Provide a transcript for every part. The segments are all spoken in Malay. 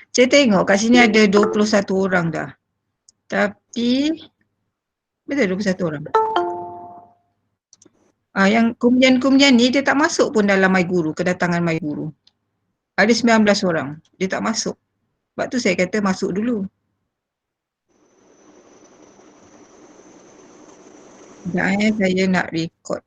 Saya tengok kat sini ada 21 orang dah. Tapi betul 21 orang. Yang kemudian ni dia tak masuk pun dalam MyGuru, kedatangan MyGuru. Ada 19 orang, dia tak masuk. Sebab tu saya kata masuk dulu. Sekejap saya nak record.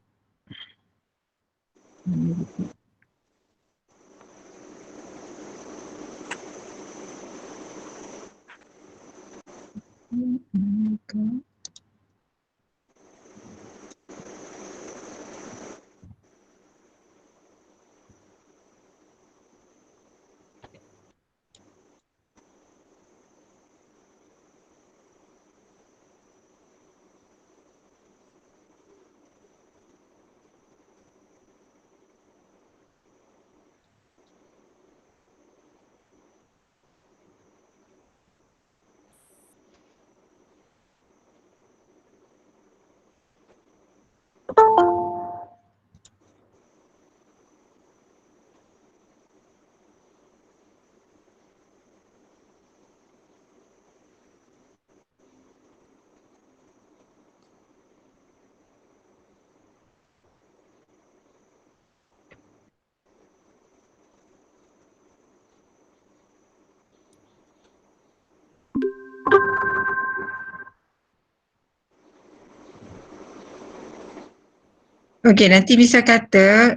Okey, nanti misal kata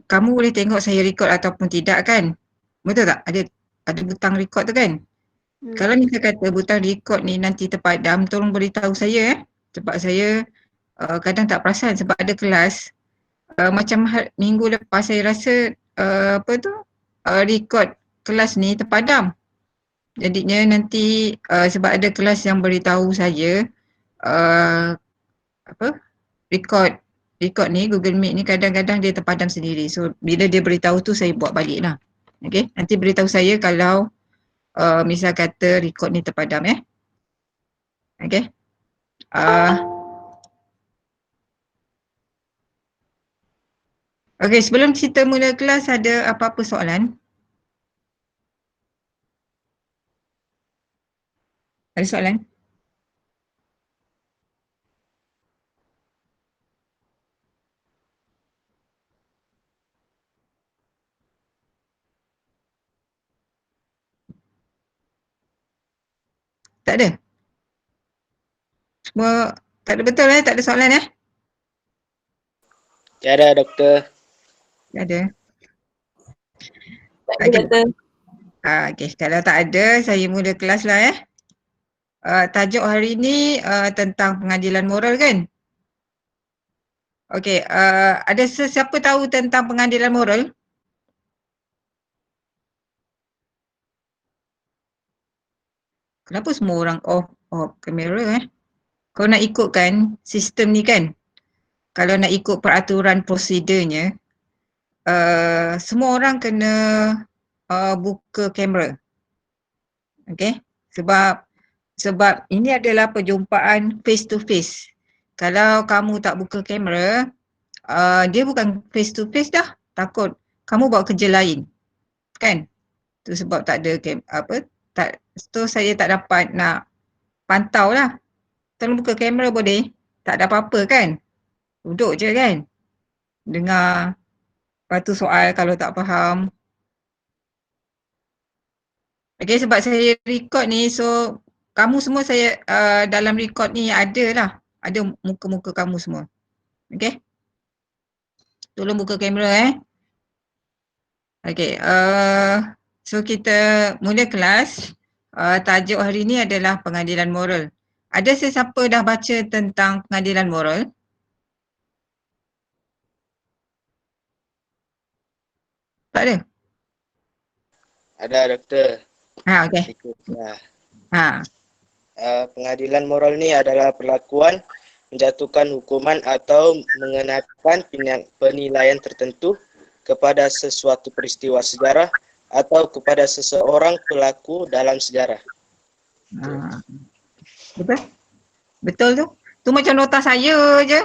kamu boleh tengok saya record ataupun tidak kan? Betul tak? Ada butang record tu kan? Kalau misal kata butang record ni nanti terpadam, tolong beritahu saya sebab saya kadang tak perasan sebab ada kelas macam minggu lepas saya rasa record kelas ni terpadam. Jadinya nanti sebab ada kelas yang beritahu saya record ni, Google Meet ni kadang-kadang dia terpadam sendiri. So bila dia beritahu tu saya buat balik lah. Okay, nanti beritahu saya kalau misal kata record ni terpadam Okay. Okay, sebelum kita mula kelas ada apa-apa soalan? Ada soalan? Tak ada? Semua tak ada betul tak ada soalan Tiada doktor. Tak ada. Tak ada doktor. Okay, kalau tak ada saya mula kelas lah tajuk hari ni tentang pengadilan moral kan? Okey, ada sesiapa tahu tentang pengadilan moral? Kenapa semua orang off kamera Kau nak ikutkan sistem ni kan? Kalau nak ikut peraturan prosedurnya, semua orang kena buka kamera. Okey? Sebab ini adalah perjumpaan face to face. Kalau kamu tak buka kamera, dia bukan face to face dah. Takut kamu buat kerja lain. Kan? Tu sebab tak ada saya tak dapat nak pantau lah. Tolong buka kamera boleh? Tak ada apa-apa kan? Duduk je kan? Dengar. Lepas tu soal kalau tak faham. Okay, sebab saya record ni so kamu semua saya dalam record ni ada lah. Ada muka-muka kamu semua. Okay? Tolong buka kamera Okay, so kita mula kelas. Tajuk hari ni adalah pengadilan moral. Ada sesiapa dah baca tentang pengadilan moral? Tak ada? Ada doktor. Okay. Pengadilan moral ni adalah perlakuan menjatuhkan hukuman atau mengenakan penilaian tertentu kepada sesuatu peristiwa sejarah atau kepada seseorang pelaku dalam sejarah. Betul? Betul tu? Tu macam nota saya je.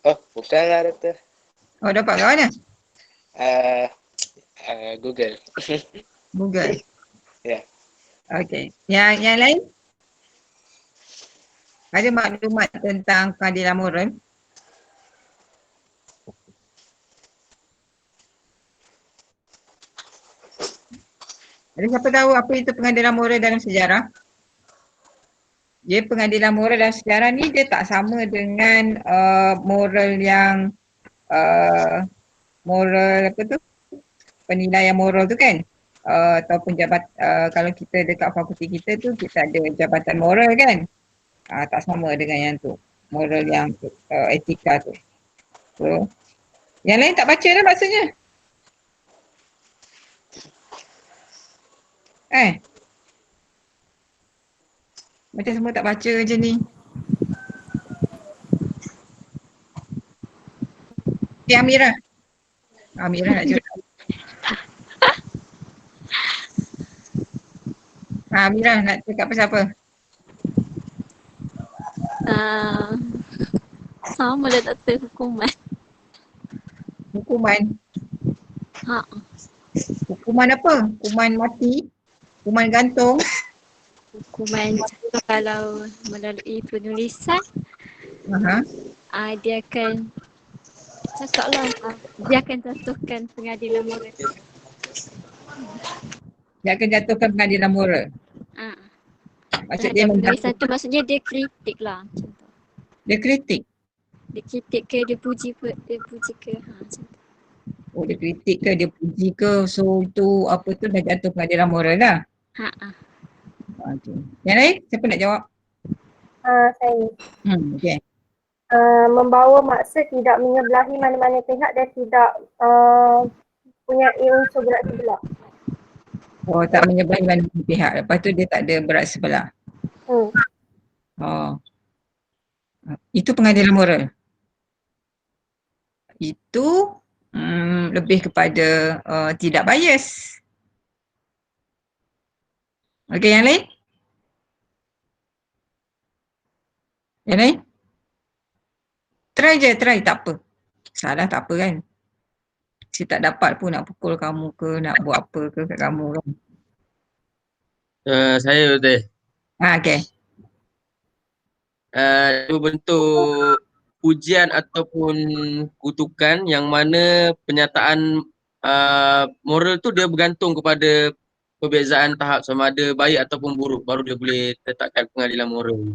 Oh, bukanlah doktor. Oh, dapat kat mana? Google. Google. Okey. Yang lain? Ada maklumat tentang keadilan moral? Ada siapa tahu apa itu pengadilan moral dalam sejarah? Dia pengadilan moral dalam sejarah ni dia tak sama dengan moral yang moral apa tu? Penilaian moral tu kan? Ataupun kalau kita dekat fakulti kita tu kita ada jabatan moral kan? Tak sama dengan yang tu. Moral yang etika tu. So, yang lain tak baca dah maksudnya. Macam semua tak baca je ni. Okay, Amirah. Amirah nak cakap. Amirah nak cakap pasal apa? Sama lah doktor, hukuman. Hukuman. Ha. Hukuman apa? Hukuman mati? Hukuman gantung? Hukuman kalau melalui penulisan, dia akan cakaplah, dia akan jatuhkan pengadilan moral. Dia akan jatuhkan pengadilan moral. Maksud dia penulisan tu maksudnya dia kritik lah macam tu. Dia kritik? Dia kritik ke, dia puji ke, macam tu. Oh, dia kritik ke, dia puji ke, so itu apa tu dah jatuh pengadilan moral lah. Okay. Yang lain, siapa nak jawab? Saya. Okay. Membawa maksud tidak menyebelahi mana-mana pihak dan tidak punya unsur berat sebelah. Oh, tak menyebelahi mana-mana pihak. Lepas tu dia tak ada berat sebelah. Oh. Itu pengadilan moral. Itu lebih kepada tidak bias. Okey, yang lain? Yang lain? Try je, tak apa. Salah tak apa kan. Si tak dapat pun nak pukul kamu ke, nak buat apa ke kat kamu kan. Saya betul. Okey. Dua bentuk pujian ataupun kutukan yang mana penyataan moral tu dia bergantung kepada perbezaan tahap sama ada baik ataupun buruk, baru dia boleh letakkan pengadilan moral.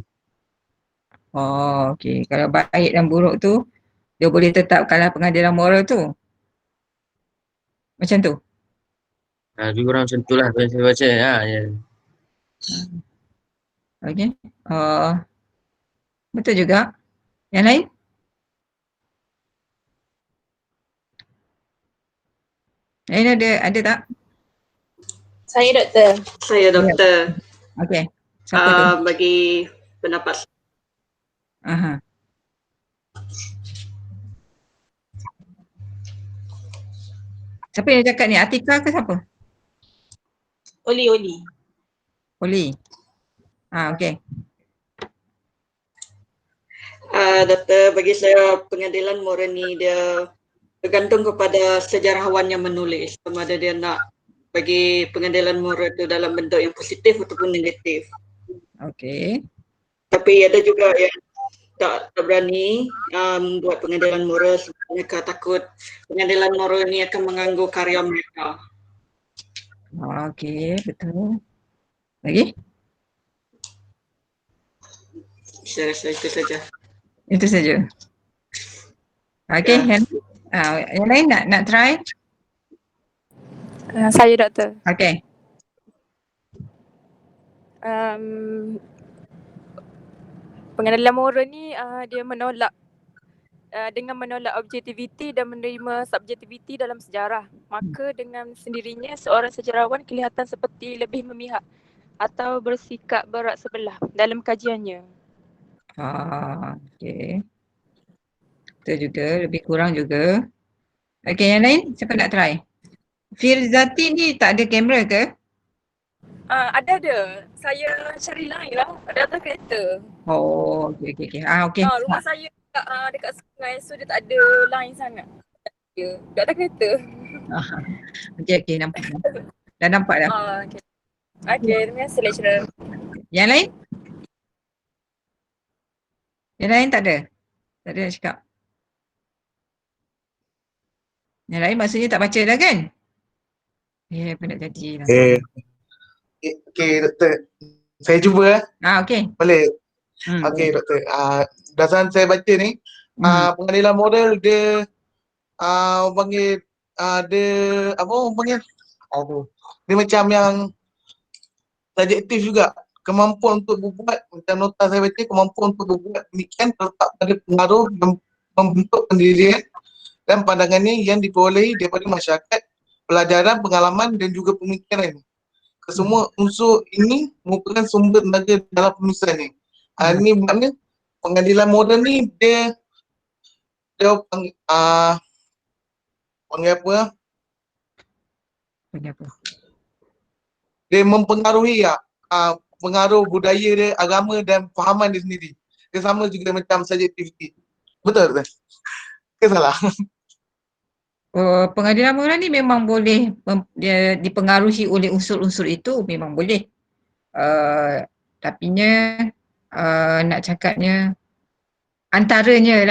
Oh, okey. Kalau baik dan buruk tu dia boleh tetapkanlah pengadilan moral tu. Macam tu. Lebih kurang macam tu lah yang saya baca. Ya. Okey. Betul juga. Yang lain? Lain ada tak? Saya doktor. Okey. Siapa tu? Bagi pendapat. Siapa yang cakap ni? Atika ke siapa? Oli. Oli. Okey. Doktor, bagi saya pengadilan moral ni dia bergantung kepada sejarawan yang menulis. Sama ada dia nak bagi pengadilan moral tu dalam bentuk yang positif ataupun negatif. Okey. Tapi ada juga yang tak berani membuat pengadilan moral sebab mereka takut pengadilan moral ni akan mengganggu karya mereka. Okey, betul. Lagi? Saya rasa itu saja. Itu saja. Okey, yang lain nak try? Saya doktor. Okey. Pengadilan moral ni dia menolak dengan menolak objektiviti dan menerima subjektiviti dalam sejarah. Maka dengan sendirinya seorang sejarawan kelihatan seperti lebih memihak atau bersikap berat sebelah dalam kajiannya. Okey. Betul juga, lebih kurang juga. Okey, yang lain siapa nak try? Firzati ni tak ada kamera ke? Ada. Saya cari lain lah. Ada atas kereta. Oh, okey. Okey. Rumah saya dekat sungai, so dia tak ada line sangat. Dia atas kereta. Okey, nampak. Dah nampak dah. Okay. Okey, terima kasih lecturer. Yang lain? Yang lain tak ada? Tak ada nak cakap? Yang lain maksudnya tak baca dah kan? Apa nak jadi lah. Okey, doktor. Saya cuba. Okey. Boleh? Boleh. Okey, doktor. Berdasarkan saya baca ni, pengadilan moral dia orang panggil dia apa orang panggil? Dia macam yang subjektif juga. Kemampuan untuk berbuat, macam nota saya baca, kemampuan untuk berbuat demikian terletak pada pengaruh yang membentuk pendirian dan pandangan ni yang diperolehi daripada masyarakat, pelajaran, pengalaman dan juga pemikiran. Kesemua unsur ini merupakan sumber tenaga dalam penulisan ni. Ini makna pengadilan moral ni dia panggil apa? Panggil apa? Dia mempengaruhi pengaruh budaya dia, agama dan fahaman dia sendiri. Dia sama juga macam subjektiviti. Betul tak? Ke salah? Pengadilan moral ni memang boleh dia dipengaruhi oleh unsur-unsur itu, memang boleh. Tapinya nak cakapnya antaranya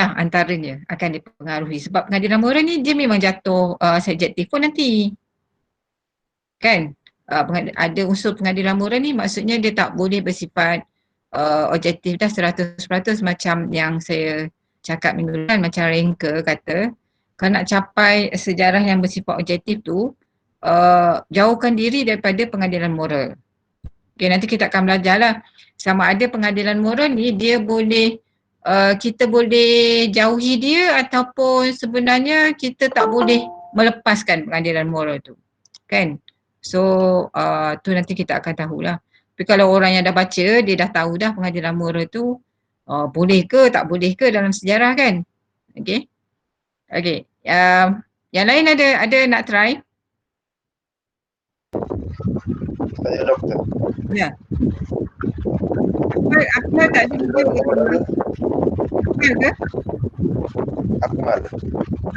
akan dipengaruhi sebab pengadilan moral ni dia memang jatuh subjektif pun nanti. Kan? Ada unsur pengadilan moral ni maksudnya dia tak boleh bersifat objektif dah 100% macam yang saya cakap minggu lalu, macam Ranker kata, kalau nak capai sejarah yang bersifat objektif tu, jauhkan diri daripada pengadilan moral. Okay, nanti kita akan belajar lah sama ada pengadilan moral ni dia boleh kita boleh jauhi dia ataupun sebenarnya kita tak boleh melepaskan pengadilan moral tu. Kan? So tu nanti kita akan tahulah. Tapi kalau orang yang dah baca, dia dah tahu dah pengadilan moral tu boleh ke tak boleh ke dalam sejarah kan. Okay. Okay. Yang lain ada nak try? Saya doktor. Ya. Akmal tak ada video ke? Akmal ke? Akmal.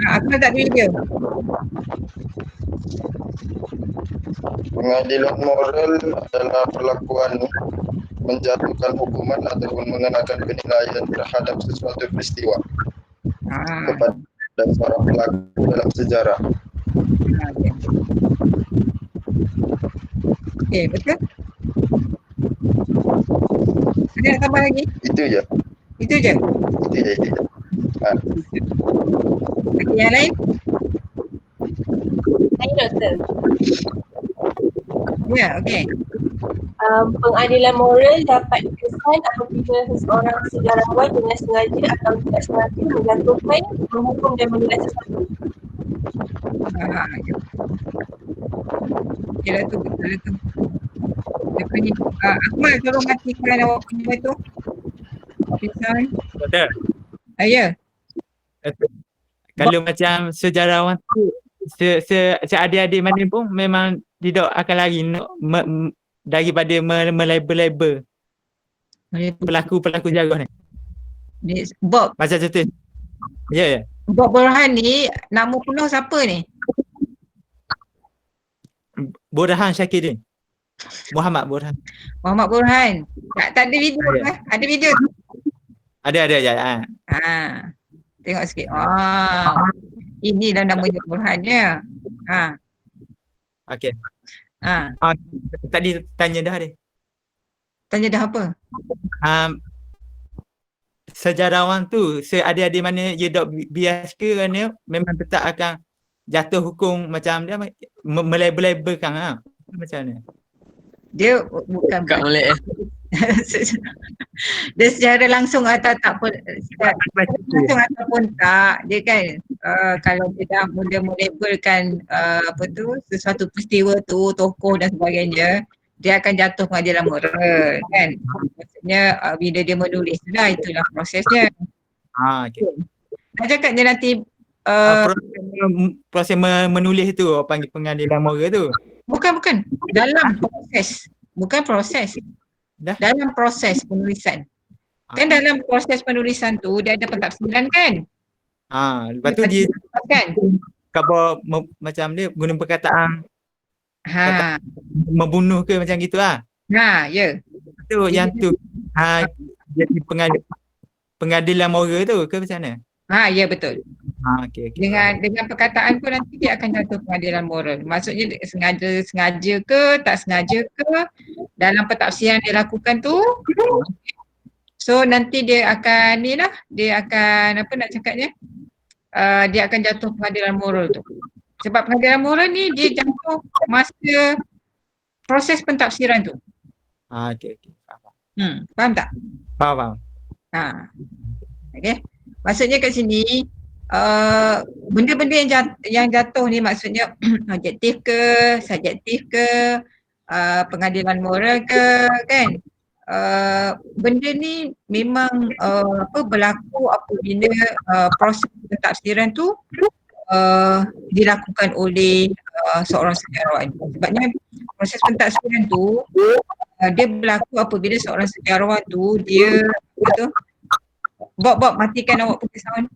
Akmal tak ada video. Pengadilan moral adalah perlakuan menjatuhkan hukuman ataupun mengenakan penilaian terhadap sesuatu peristiwa kepada seorang pelaku dalam sejarah. Okey, betul? Ada nak tambah lagi? Itu je. Itu je? Itu je. Okey, yang lain? Saya doktor. Ya, okey. Pengadilan moral dapat dikesan apabila seseorang sejarawan dengan sengaja atau tidak sengaja menjatuhkan, menghukum dan menilai sesuatu. Okey lah tu, betul lah tu. Dia punya, Akmal tolong matikan awak punya tu. Pisau ni. Doktor. Ya. Kalau macam sejarawan tu adik-adik mana pun memang tidak akan lari daripada melabel-label pelaku-pelaku sejarah ni. Bob. Macam tu. Ya. Bob Burhan ni nama penuh siapa ni? Burhan Syakirin. Muhammad Burhan. Muhammad Burhan. Tak ada video ke? Ada video tu? Ada ya. Tengok sikit. Inilah namanya Burhannya. Okey. Tadi tanya dah dia. Tanya dah apa? Sejarawan tu adik-adik mana dia dok bias ke kerana memang tetap akan jatuh hukum macam dia melabel-labelkan macam mana? Dia bukan Kak Melek dia secara langsung atau tak pun langsung ataupun tak, dia kan kalau dia dah mula melabelkan sesuatu peristiwa tu, tokoh dan sebagainya, dia akan jatuh pengadilan moral kan. Maksudnya bila dia menulis lah, itulah prosesnya. Okay. Nak cakap dia nanti proses menulis tu panggil pengadilan moral tu. Bukan dalam proses. Bukan proses. Dalam proses penulisan. Kan dalam proses penulisan tu dia ada pentafsiran kan? Lepas tu dia kan khabar macam dia guna perkataan Ha. Membunuh ke macam gitu lah. Ha, ya. Tu yang tu jadi pengadilan moral tu ke macam mana? Ha, ya betul. Okey. Dengan perkataan pun nanti dia akan jatuh pengadilan moral. Maksudnya sengaja ke, tak sengaja ke, dalam pentafsiran dia lakukan tu, so nanti dia akan ni lah, dia akan apa nak cakapnya, dia akan jatuh pengadilan moral tu. Sebab pengadilan moral ni dia jatuh masa proses pentafsiran tu. Okey. Faham tak? Faham. Ha. Okey. Maksudnya kat sini benda-benda yang jatuh ni maksudnya objektif ke, subjektif ke, pengadilan moral ke, kan? Benda ni memang berlaku apabila proses pentafsiran tu dilakukan oleh seorang sejarawan. Sebabnya proses pentafsiran tu dia berlaku apabila seorang sejarawan tu dia apa tu? Bob matikan awak punya sound.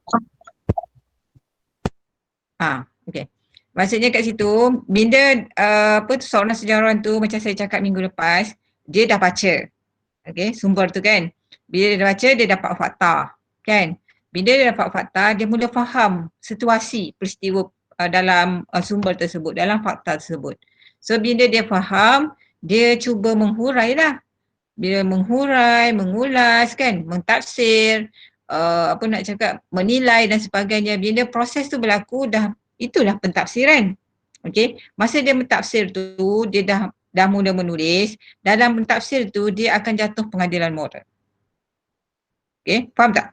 Okey. Maksudnya kat situ bila seorang sejarawan tu macam saya cakap minggu lepas, dia dah baca. Okey, sumber tu kan. Bila dia dah baca, dia dapat fakta, kan? Bila dia dapat fakta, dia mula faham situasi peristiwa dalam sumber tersebut, dalam fakta tersebut. So bila dia faham, dia cuba menghurailah lah. Bila menghurai, mengulas kan, mentafsir, apa nak cakap, menilai dan sebagainya. Bila proses tu berlaku, itulah pentafsiran. Okey, masa dia mentafsir tu, dia dah mula menulis, dalam mentafsir tu dia akan jatuh pengadilan moral. Okey, faham tak?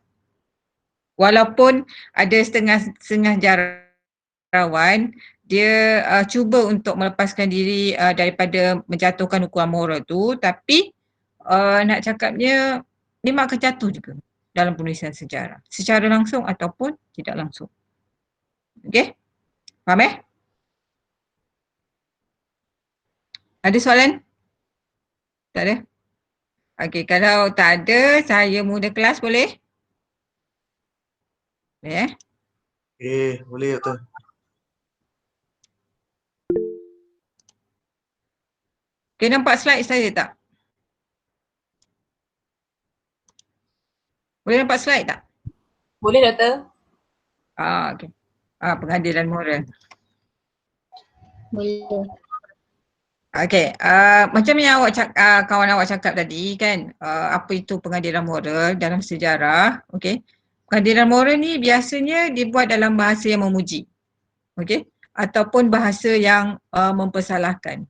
Walaupun ada setengah jarawan, dia cuba untuk melepaskan diri daripada menjatuhkan hukuman moral tu, tapi nak cakapnya memang akan jatuh juga dalam penulisan sejarah. Secara langsung ataupun tidak langsung. Okey? Faham Ada soalan? Tak ada? Okey, kalau tak ada, saya mula kelas boleh? Boleh boleh Doktor. Okey, nampak slide saya tak? Boleh nampak slide tak? Boleh Doktor. Okey. Pengadilan moral. Boleh. Okey, macam yang kawan awak cakap tadi kan, apa itu pengadilan moral dalam sejarah, okey. Pengadilan moral ni biasanya dibuat dalam bahasa yang memuji. Okey, ataupun bahasa yang mempersalahkan.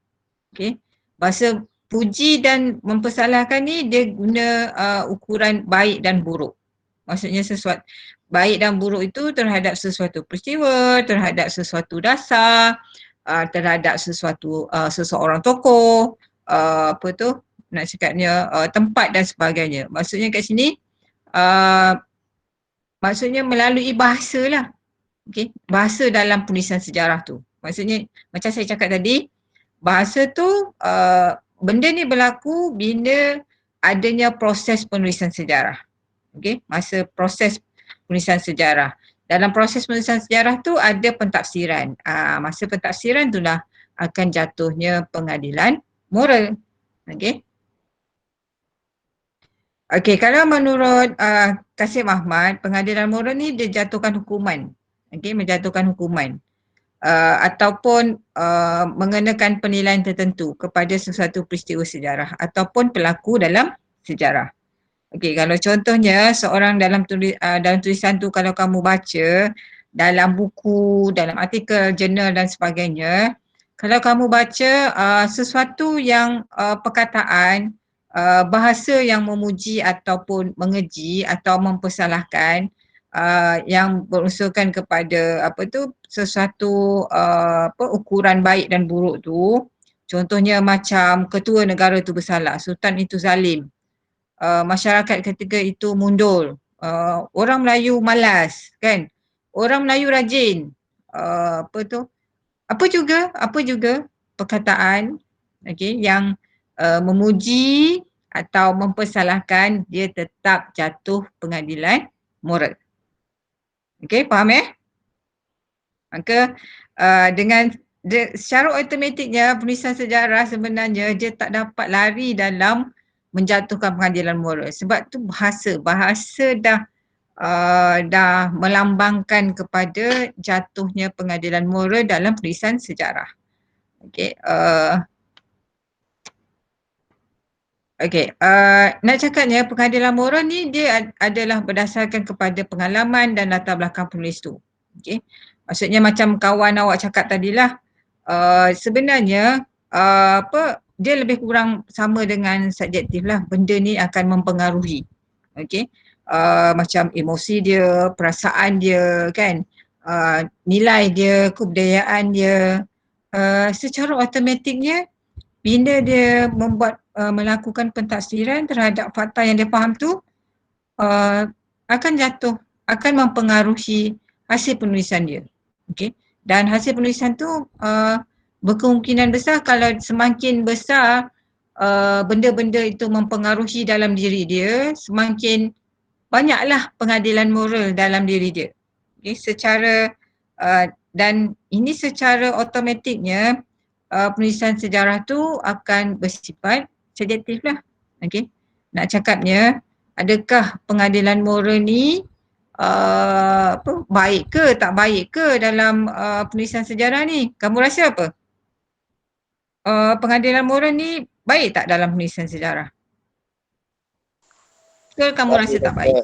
Okey. Bahasa puji dan mempersalahkan ni dia guna ukuran baik dan buruk. Maksudnya sesuatu baik dan buruk itu terhadap sesuatu peristiwa, terhadap sesuatu dasar, terhadap seseorang tokoh, nak cakapnya tempat dan sebagainya. Maksudnya kat sini maksudnya melalui bahasa lah. Okay. Bahasa dalam penulisan sejarah tu. Maksudnya macam saya cakap tadi, bahasa tu benda ni berlaku bila adanya proses penulisan sejarah. Okay. Masa proses penulisan sejarah. Dalam proses penulisan sejarah tu ada pentafsiran. Masa pentafsiran tu lah akan jatuhnya pengadilan moral. Okay. Okey, kalau menurut Kasim Ahmad, pengadilan moral ni dia jatuhkan hukuman. Okey, menjatuhkan hukuman. Ataupun mengenakan penilaian tertentu kepada sesuatu peristiwa sejarah ataupun pelaku dalam sejarah. Okey, kalau contohnya seorang dalam tulisan tu kalau kamu baca dalam buku, dalam artikel, jurnal dan sebagainya, kalau kamu baca sesuatu yang perkataan, bahasa yang memuji ataupun mengeji atau mempersalahkan yang berunsurkan kepada sesuatu ukuran baik dan buruk tu, contohnya macam ketua negara tu bersalah, sultan itu zalim, masyarakat ketika itu mundur, orang Melayu malas kan, orang Melayu rajin, apa juga perkataan yang memuji atau mempersalahkan, dia tetap jatuh pengadilan moral. Okey, faham Maka dengan secara automatiknya penulisan sejarah sebenarnya dia tak dapat lari dalam menjatuhkan pengadilan moral sebab tu bahasa dah melambangkan kepada jatuhnya pengadilan moral dalam penulisan sejarah. Okey, nak cakapnya pengadilan moral ni dia adalah berdasarkan kepada pengalaman dan latar belakang penulis tu. Okey. Maksudnya macam kawan awak cakap tadilah, sebenarnya dia lebih kurang sama dengan subjektif lah. Benda ni akan mempengaruhi. Okey. Macam emosi dia, perasaan dia kan, nilai dia, kebudayaan dia. Secara automatiknya bila dia melakukan pentafsiran terhadap fakta yang dia faham tu, akan mempengaruhi hasil penulisan dia. Okey. Dan hasil penulisan tu berkemungkinan besar kalau semakin besar benda-benda itu mempengaruhi dalam diri dia, semakin banyaklah pengadilan moral dalam diri dia. Okay, dan ini secara automatiknya penulisan sejarah tu akan bersifat subjektif lah. Okay. Nak cakapnya, adakah pengadilan moral ni baik ke tak baik ke dalam penulisan sejarah ni? Kamu rasa apa? Pengadilan moral ni baik tak dalam penulisan sejarah? Ke kamu rasa tak baik?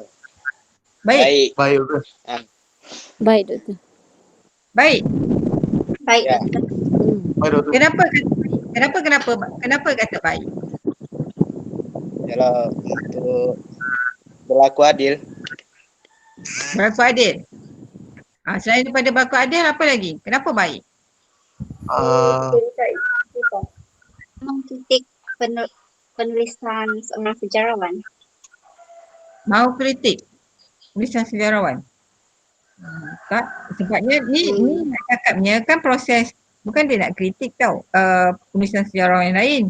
Baik. Baik. Baik, Doktor. Baik. Baik, Ya. Doktor. Kenapa kata baik? Kalau untuk berlaku adil. Berlaku adil. Selain daripada berlaku adil, apa lagi? Kenapa baik? Mengkritik penulisan seorang sejarawan. Mau kritik penulisan sejarawan? Tak, sebabnya ni nak cakapnya kan proses, bukan dia nak kritik tau penulisan sejarawan yang lain,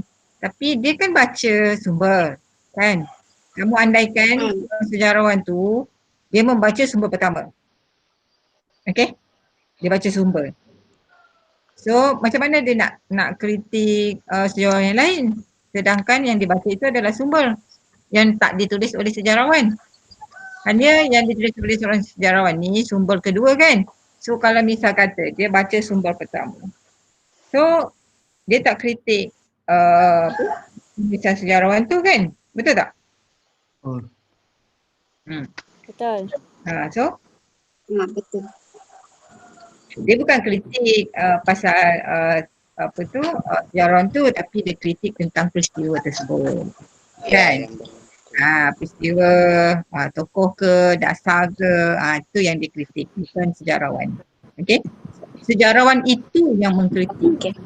tapi dia kan baca sumber kan. Kamu andaikan sejarawan tu dia membaca sumber pertama. Okey? Dia baca sumber. So macam mana dia nak kritik sejarawan yang lain sedangkan yang dibaca itu adalah sumber yang tak ditulis oleh sejarawan. Hanya yang ditulis oleh seorang sejarawan ni sumber kedua kan. So kalau misal kata dia baca sumber pertama, so dia tak kritik penulisan sejarawan tu kan. Betul tak? Betul. So Betul. dia bukan kritik pasal sejarawan tu, tapi dia kritik tentang peristiwa tersebut. Kan? Peristiwa tokoh ke, dasar ke, itu yang dikritik, bukan sejarawan. Okey? Sejarawan itu yang mengkritik.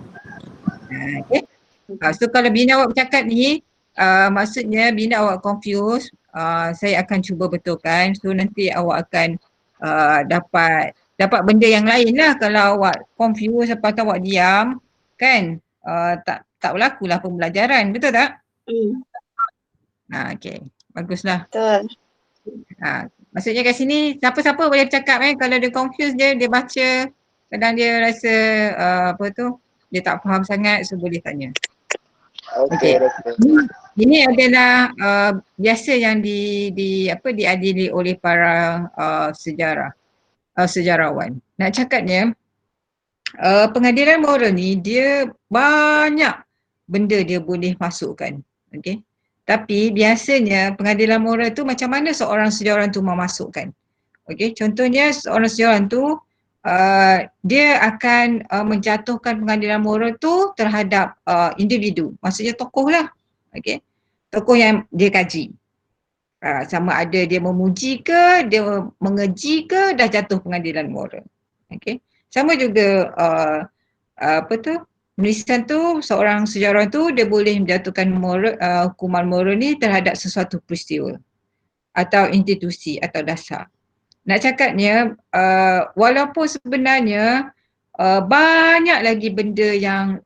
Okey? So kalau bina awak bercakap ni, maksudnya bina awak confuse, saya akan cuba betulkan. So nanti awak akan dapat benda yang lain lah. Kalau awak confuse lepas tu awak diam, kan, tak berlakulah pembelajaran, betul tak? Okey, baguslah. Betul. Maksudnya kat sini siapa-siapa boleh bercakap kalau dia confuse dia baca, kadang dia rasa dia tak faham sangat, so boleh tanya. Okey. Ini adalah biasa yang diadili oleh para sejarawan. Nak cakapnya pengadilan moral ni dia banyak benda dia boleh masukkan. Okey. Tapi biasanya pengadilan moral tu macam mana seorang sejarawan tu memasukkan. Okey, contohnya seorang sejarawan tu dia akan menjatuhkan pengadilan moral tu terhadap individu, maksudnya tokoh lah. Okey. Tokoh yang dia kaji. Sama ada dia memuji ke, dia mengeji ke, dah jatuh pengadilan moral. Okey. Sama juga penulisan tu, seorang sejarawan tu dia boleh menjatuhkan hukuman moral ni terhadap sesuatu peristiwa atau institusi atau dasar. Nak cakapnya walaupun sebenarnya banyak lagi benda yang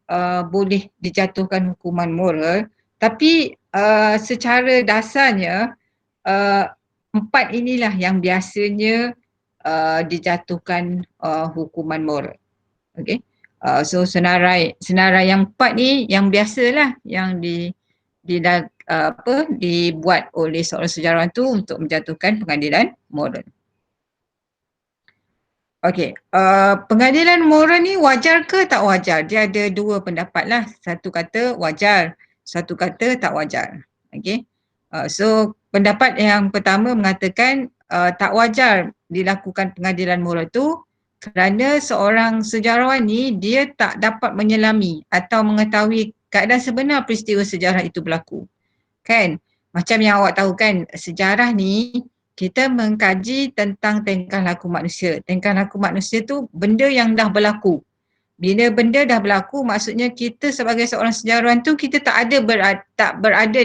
boleh dijatuhkan hukuman moral, tapi secara dasarnya empat inilah yang biasanya dijatuhkan hukuman moral. Okey. So senarai yang 4 ni yang biasalah yang dibuat oleh seorang sejarawan tu untuk menjatuhkan pengadilan moral. Okey, pengadilan moral ni wajar ke tak wajar? Dia ada dua pendapat lah. Satu kata wajar, satu kata tak wajar. Okey. So pendapat yang pertama mengatakan tak wajar dilakukan pengadilan moral tu kerana seorang sejarawan ni dia tak dapat menyelami atau mengetahui keadaan sebenar peristiwa sejarah itu berlaku. Kan? Macam yang awak tahu kan, sejarah ni kita mengkaji tentang tingkah laku manusia. Tingkah laku manusia tu benda yang dah berlaku. Bila benda dah berlaku, maksudnya kita sebagai seorang sejarawan tu kita tak berada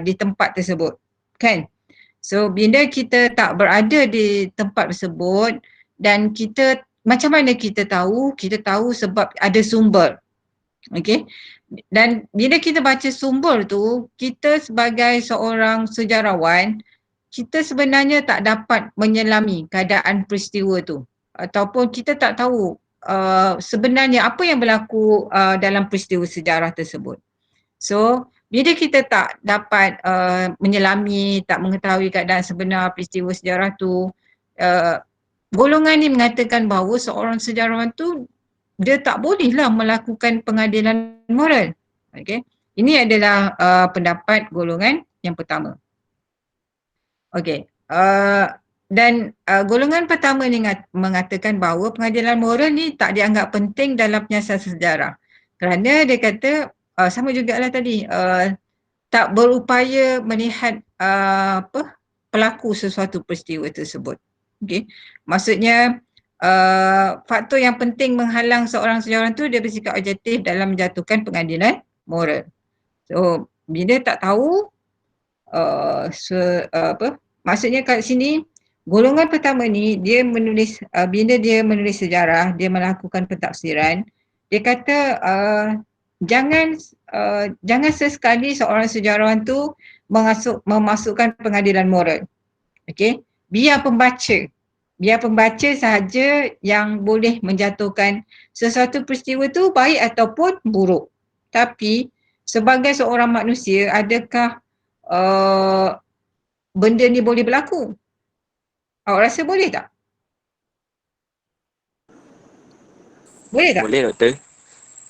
di tempat tersebut. Kan? So bila kita tak berada di tempat tersebut dan kita macam mana kita tahu? Kita tahu sebab ada sumber. Okey. Dan bila kita baca sumber tu, kita sebagai seorang sejarawan, kita sebenarnya tak dapat menyelami keadaan peristiwa tu ataupun kita tak tahu sebenarnya apa yang berlaku dalam peristiwa sejarah tersebut. So, bila kita tak dapat menyelami, tak mengetahui keadaan sebenar peristiwa sejarah tu, golongan ni mengatakan bahawa seorang sejarawan tu dia tak bolehlah melakukan pengadilan moral. Okey. Ini adalah pendapat golongan yang pertama. Okey. Dan golongan pertama ni mengatakan bahawa pengadilan moral ni tak dianggap penting dalam penyiasan sejarah. Kerana dia kata sama jugalah tadi tak berupaya melihat pelaku sesuatu peristiwa tersebut. Okey. Maksudnya faktor yang penting menghalang seorang sejarawan tu dia bersikap objektif dalam menjatuhkan pengadilan moral. So bila tak tahu maksudnya kat sini golongan pertama ni dia menulis bila dia menulis sejarah, dia melakukan pentafsiran, dia kata jangan sesekali seorang sejarawan tu memasukkan pengadilan moral. Okey, biar pembaca sahaja yang boleh menjatuhkan sesuatu peristiwa tu baik ataupun buruk. Tapi sebagai seorang manusia, adakah benda ni boleh berlaku? Awak rasa boleh tak? Boleh tak? Boleh doktor.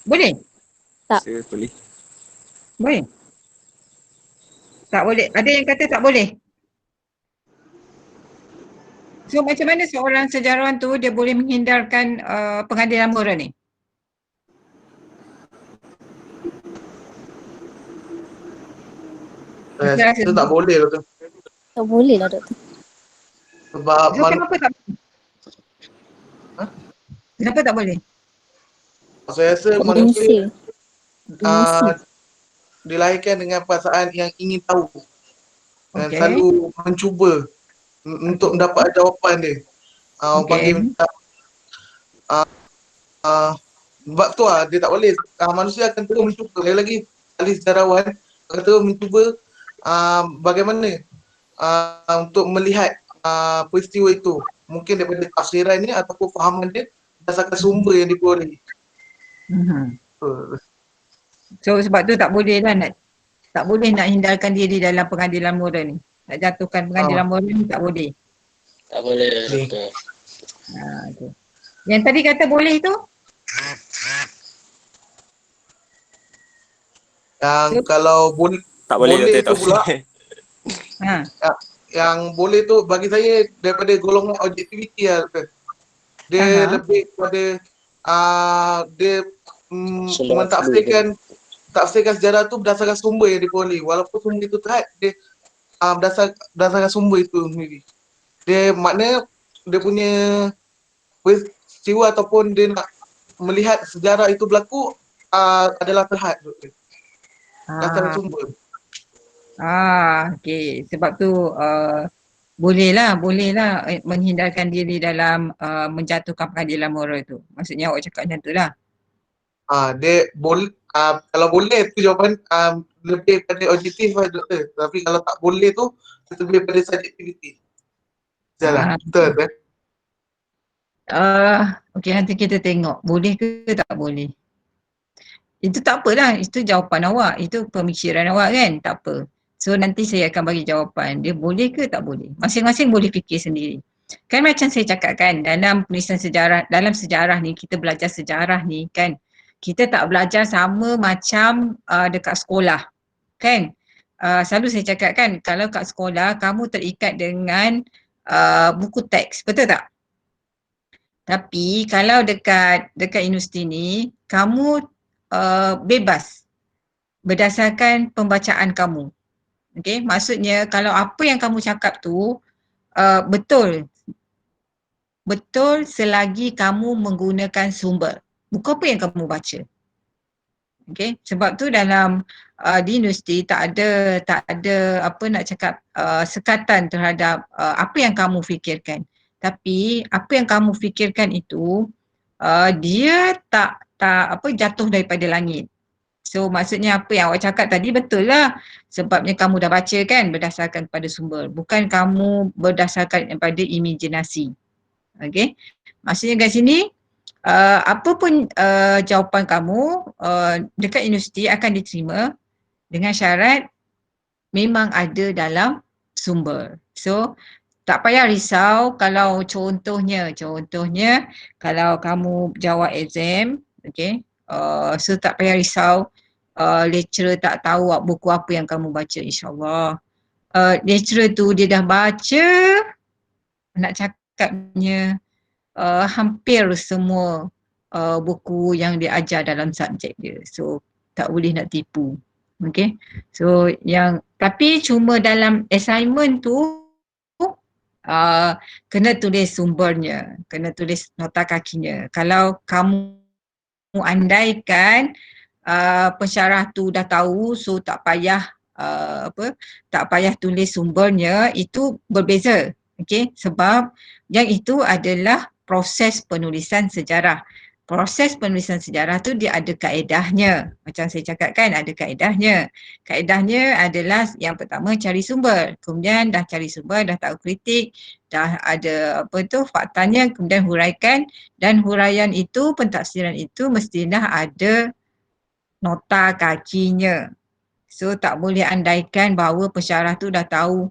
Boleh? Tak. Saya boleh. Boleh? Tak boleh. Ada yang kata tak boleh? So macam mana seorang sejarawan tu dia boleh menghindarkan pengadilan moral ni? Saya rasa tak boleh doktor. Tak boleh lah doktor. Sebab So kenapa tak boleh? Kenapa tak boleh? saya rasa manusia dilahirkan dengan perasaan yang ingin tahu dan selalu mencuba untuk mendapat jawapan dia. Panggil minta sebab tu dia tak boleh. Manusia akan terus mencuba. Lagi ahli sejarawan akan terus mencuba bagaimana untuk melihat peristiwa itu. Mungkin daripada tafsirannya ataupun fahaman dia berdasarkan sumber yang diperolehi. So sebab tu tak boleh lah tak boleh nak hindarkan diri dalam pengadilan moral ni. Nak jatuhkan pengadilan moral ni tak boleh. Tak boleh doktor. Okay. Yang tadi kata boleh tu? Yang kalau tak boleh tu pula yang boleh tu bagi saya daripada golongan objektiviti lah. Dia lebih kepada dia mentafsirkan sejarah tu berdasarkan sumber yang diperolehi. Walaupun sumber itu terhad, dia berdasarkan sumber itu sendiri. Dia makna dia punya peristiwa ataupun dia nak melihat sejarah itu berlaku adalah terhad. Berdasarkan sumber. Okey. Sebab tu bolehlah menghindarkan diri dalam menjatuhkan pengadilan moral tu. Maksudnya awak cakap macam tu lah. Dia boleh kalau boleh tu jawapan lebih pada objektif lah doktor. Tapi kalau tak boleh tu lebih pada subjektiviti. Jalan. Betul kan? Okey, nanti kita tengok boleh ke tak boleh. Itu tak apalah, itu jawapan awak, itu pemikiran awak kan, tak apa. So nanti saya akan bagi jawapan, dia boleh ke tak boleh. Masing-masing boleh fikir sendiri. Kan macam saya cakap kan, dalam penulisan sejarah, dalam sejarah ni, kita belajar sejarah ni kan, kita tak belajar sama macam dekat sekolah kan. Selalu saya cakap kan, kalau kat sekolah kamu terikat dengan buku teks, betul tak? Tapi kalau dekat universiti ni, kamu bebas berdasarkan pembacaan kamu. Okey, maksudnya kalau apa yang kamu cakap tu betul selagi kamu menggunakan sumber. Bukan apa yang kamu baca. Okey, sebab tu dalam di universiti tak ada apa nak cakap sekatan terhadap apa yang kamu fikirkan. Tapi apa yang kamu fikirkan itu dia tak apa jatuh daripada langit. So maksudnya apa yang awak cakap tadi betul lah. Sebabnya kamu dah baca kan berdasarkan pada sumber. Bukan kamu berdasarkan pada imajinasi. Okay. Maksudnya kat sini apa pun jawapan kamu dekat universiti akan diterima dengan syarat memang ada dalam sumber. So tak payah risau kalau contohnya kalau kamu jawab exam, okay, so tak payah risau lecturer tak tahu buku apa yang kamu baca, insyaAllah. Lecturer tu dia dah baca nak cakapnya hampir semua buku yang dia ajar dalam subjek dia. So tak boleh nak tipu. Okay. So tapi cuma dalam assignment tu kena tulis sumbernya, kena tulis nota kakinya. Kalau kamu andaikan pensyarah tu dah tahu, so tak payah tak payah tulis sumbernya, itu berbeza. Okey, sebab yang itu adalah proses penulisan sejarah. Proses penulisan sejarah tu dia ada kaedahnya. Macam saya cakap kan, ada kaedahnya. Kaedahnya adalah yang pertama cari sumber. Kemudian dah cari sumber, dah tahu kritik, dah ada faktanya, kemudian huraikan, dan huraian itu, pentafsiran itu mestilah ada nota kakinya. So tak boleh andaikan bahawa pensyarah tu dah tahu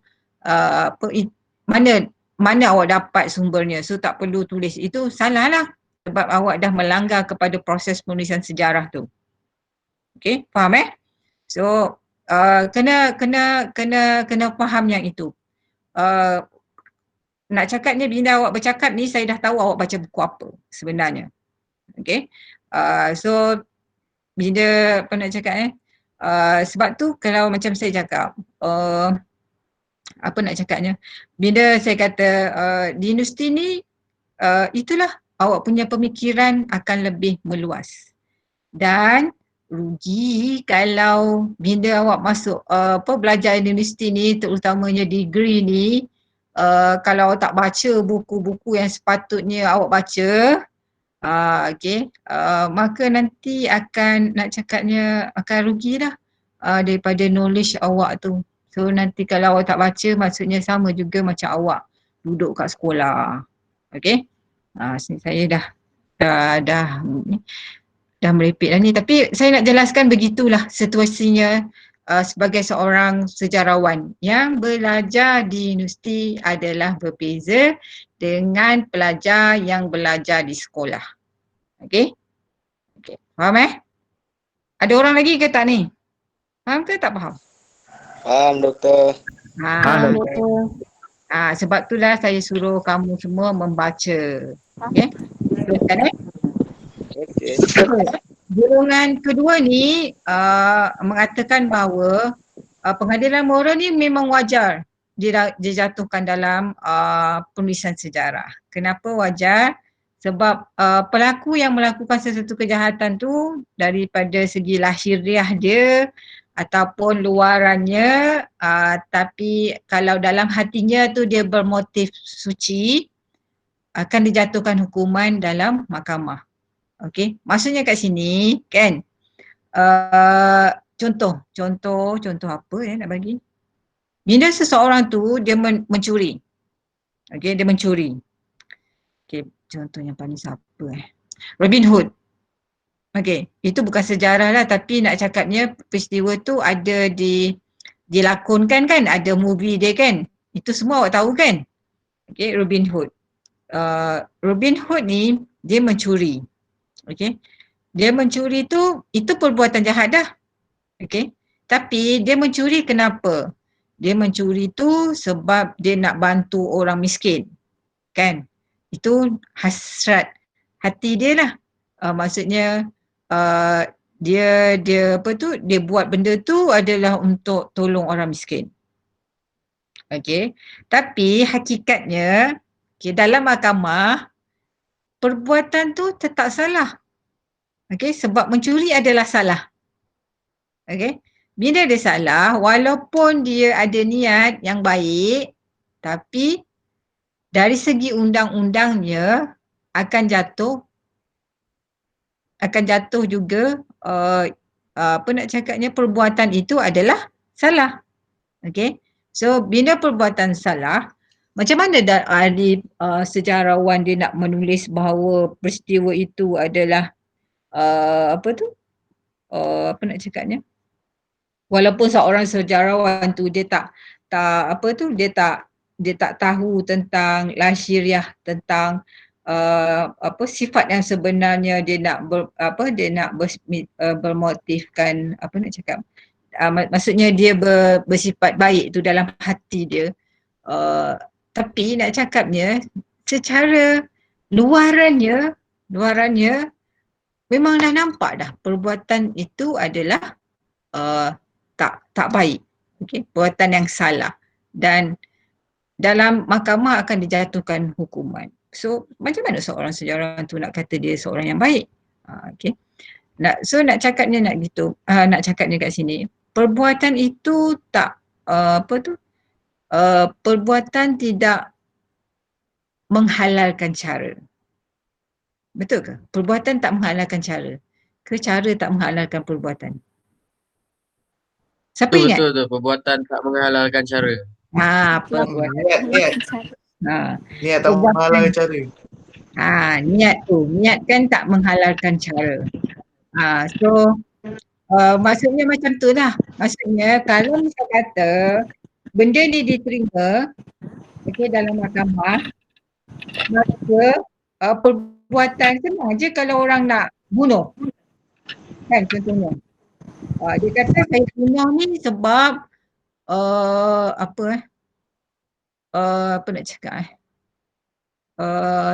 mana awak dapat sumbernya. So tak perlu tulis. Itu salah lah. Sebab awak dah melanggar kepada proses penulisan sejarah tu. Okay, faham So kena faham yang itu. Nak cakapnya bila awak bercakap ni, saya dah tahu awak baca buku apa sebenarnya. Okay. So bila apa nak cakap sebab tu kalau macam saya cakap apa nak cakapnya, bila saya kata di universiti ni itulah awak punya pemikiran akan lebih meluas. Dan rugi kalau bila awak masuk belajar di universiti ni, terutamanya degree ni, kalau awak tak baca buku-buku yang sepatutnya awak baca, maka nanti akan nak cakapnya akan rugilah daripada knowledge awak tu. So nanti kalau awak tak baca, maksudnya sama juga macam awak duduk kat sekolah. Okay. Saya dah merepek dah ni. Tapi saya nak jelaskan begitulah situasinya sebagai seorang sejarawan yang belajar di universiti adalah berbeza dengan pelajar yang belajar di sekolah. Okay? Okay. Faham Ada orang lagi ke tak ni? Faham ke tak faham? Faham, Doktor. Faham, Doktor. Sebab itulah saya suruh kamu semua membaca. Okay? Teruskan Okey. Golongan kedua ni mengatakan bahawa pengadilan moral ni memang wajar dijatuhkan dalam penulisan sejarah. Kenapa wajar? Sebab pelaku yang melakukan sesuatu kejahatan tu daripada segi lahiriah dia ataupun luarannya, tapi kalau dalam hatinya tu dia bermotif suci, akan dijatuhkan hukuman dalam mahkamah. Okey, maksudnya kat sini kan contoh apa nak bagi? Bila seseorang tu dia mencuri. Okey, dia mencuri. Okey, contoh yang paling siapa Robin Hood. Okey, itu bukan sejarah lah tapi nak cakapnya peristiwa tu ada dilakonkan kan, ada movie dia kan. Itu semua awak tahu kan? Okey, Robin Hood. Robin Hood ni dia mencuri. Okey. Dia mencuri tu itu perbuatan jahat dah. Okey. Tapi dia mencuri kenapa? Dia mencuri tu sebab dia nak bantu orang miskin. Kan? Itu hasrat hati dia lah. Maksudnya dia buat benda tu adalah untuk tolong orang miskin. Okey. Tapi hakikatnya dalam mahkamah perbuatan tu tetap salah. Okey, sebab mencuri adalah salah. Okey. Bila dia salah, walaupun dia ada niat yang baik, tapi dari segi undang-undangnya akan jatuh juga perbuatan itu adalah salah. Okey. So bila perbuatan salah, macam mana ahli sejarawan dia nak menulis bahawa peristiwa itu adalah walaupun seorang sejarawan tu dia tak tahu tentang lahiriah, tentang sifat yang sebenarnya dia nak bermotifkan maksudnya dia bersifat baik tu dalam hati dia. Tapi nak cakapnya secara luarannya memang dah nampak dah perbuatan itu adalah tak baik. Okey, perbuatan yang salah dan dalam mahkamah akan dijatuhkan hukuman. So macam mana seorang sejarawan tu nak kata dia seorang yang baik? Okey. Nak cakapnya kat sini, perbuatan itu perbuatan tidak menghalalkan cara. Betul ke? Perbuatan tak menghalalkan cara. Ke cara tak menghalalkan perbuatan? Siapa ingat? Betul tu, perbuatan tak menghalalkan cara. Perbuatan. Niat tak menghalalkan cara. Niat kan tak menghalalkan cara. Maksudnya macam tu lah. Maksudnya kalau misal kata benda ni diterima dalam mahkamah, maka perbuatan senang je kalau orang nak bunuh. Kan contohnya. Dia kata saya bunuh ni sebab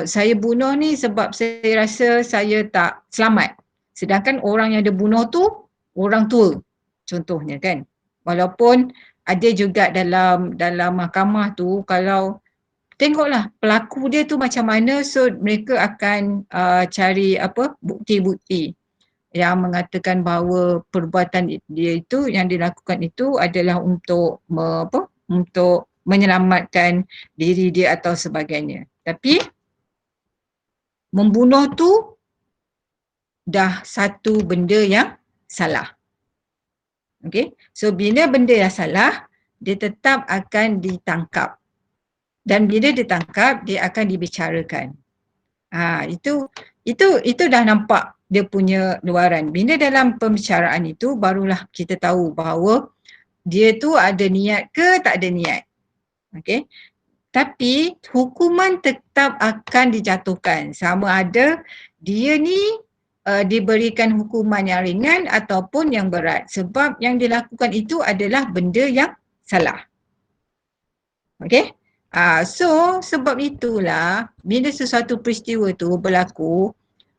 saya bunuh ni sebab saya rasa saya tak selamat. Sedangkan orang yang dia bunuh tu orang tua contohnya kan. Walaupun ada juga dalam mahkamah tu kalau tengoklah pelaku dia tu macam mana, so mereka akan cari bukti-bukti yang mengatakan bahawa perbuatan dia itu yang dilakukan itu adalah untuk menyelamatkan diri dia atau sebagainya. Tapi membunuh tu dah satu benda yang salah. Okey. So bila benda yang salah, dia tetap akan ditangkap. Dan bila ditangkap, dia akan dibicarakan. Itu dah nampak dia punya luaran. Bila dalam pembicaraan itu barulah kita tahu bahawa dia tu ada niat ke tak ada niat. Okey. Tapi hukuman tetap akan dijatuhkan sama ada dia ni diberikan hukuman yang ringan ataupun yang berat sebab yang dilakukan itu adalah benda yang salah. Okey. So sebab itulah bila sesuatu peristiwa tu berlaku,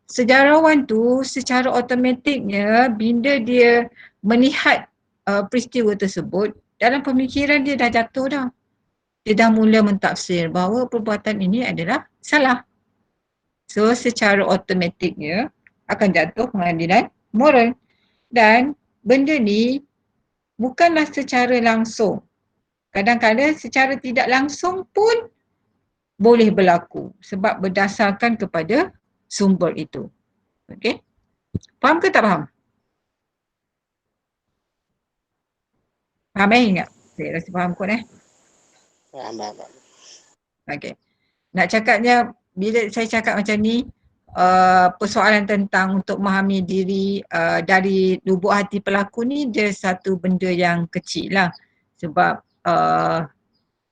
sejarawan tu secara automatiknya bila dia melihat peristiwa tersebut, dalam pemikiran dia dah jatuh dah. Dia dah mula mentafsir bahawa perbuatan ini adalah salah. So secara automatiknya akan jatuh pengadilan moral. Dan benda ni bukanlah secara langsung. Kadang-kadang secara tidak langsung pun boleh berlaku sebab berdasarkan kepada sumber itu. Okey? Faham ke tak faham? Faham ingat? Saya rasa faham kot Faham. Okey. Nak cakapnya bila saya cakap macam ni, persoalan tentang untuk memahami diri dari lubuk hati pelaku ni dia satu benda yang kecil lah. Sebab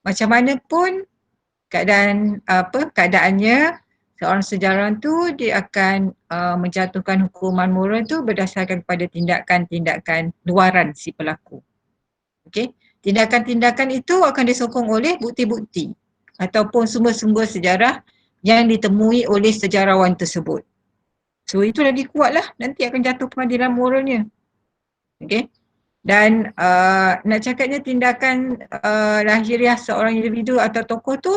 macam mana pun keadaannya, seorang sejarawan tu dia akan menjatuhkan hukuman moral tu berdasarkan kepada tindakan-tindakan luaran si pelaku. Okey, tindakan-tindakan itu akan disokong oleh bukti-bukti ataupun sumber-sumber sejarah yang ditemui oleh sejarawan tersebut. So itu lagi kuat lah, nanti akan jatuh pengadilan moralnya. Okey. Dan nak cakapnya tindakan lahiriah seorang individu atau tokoh tu,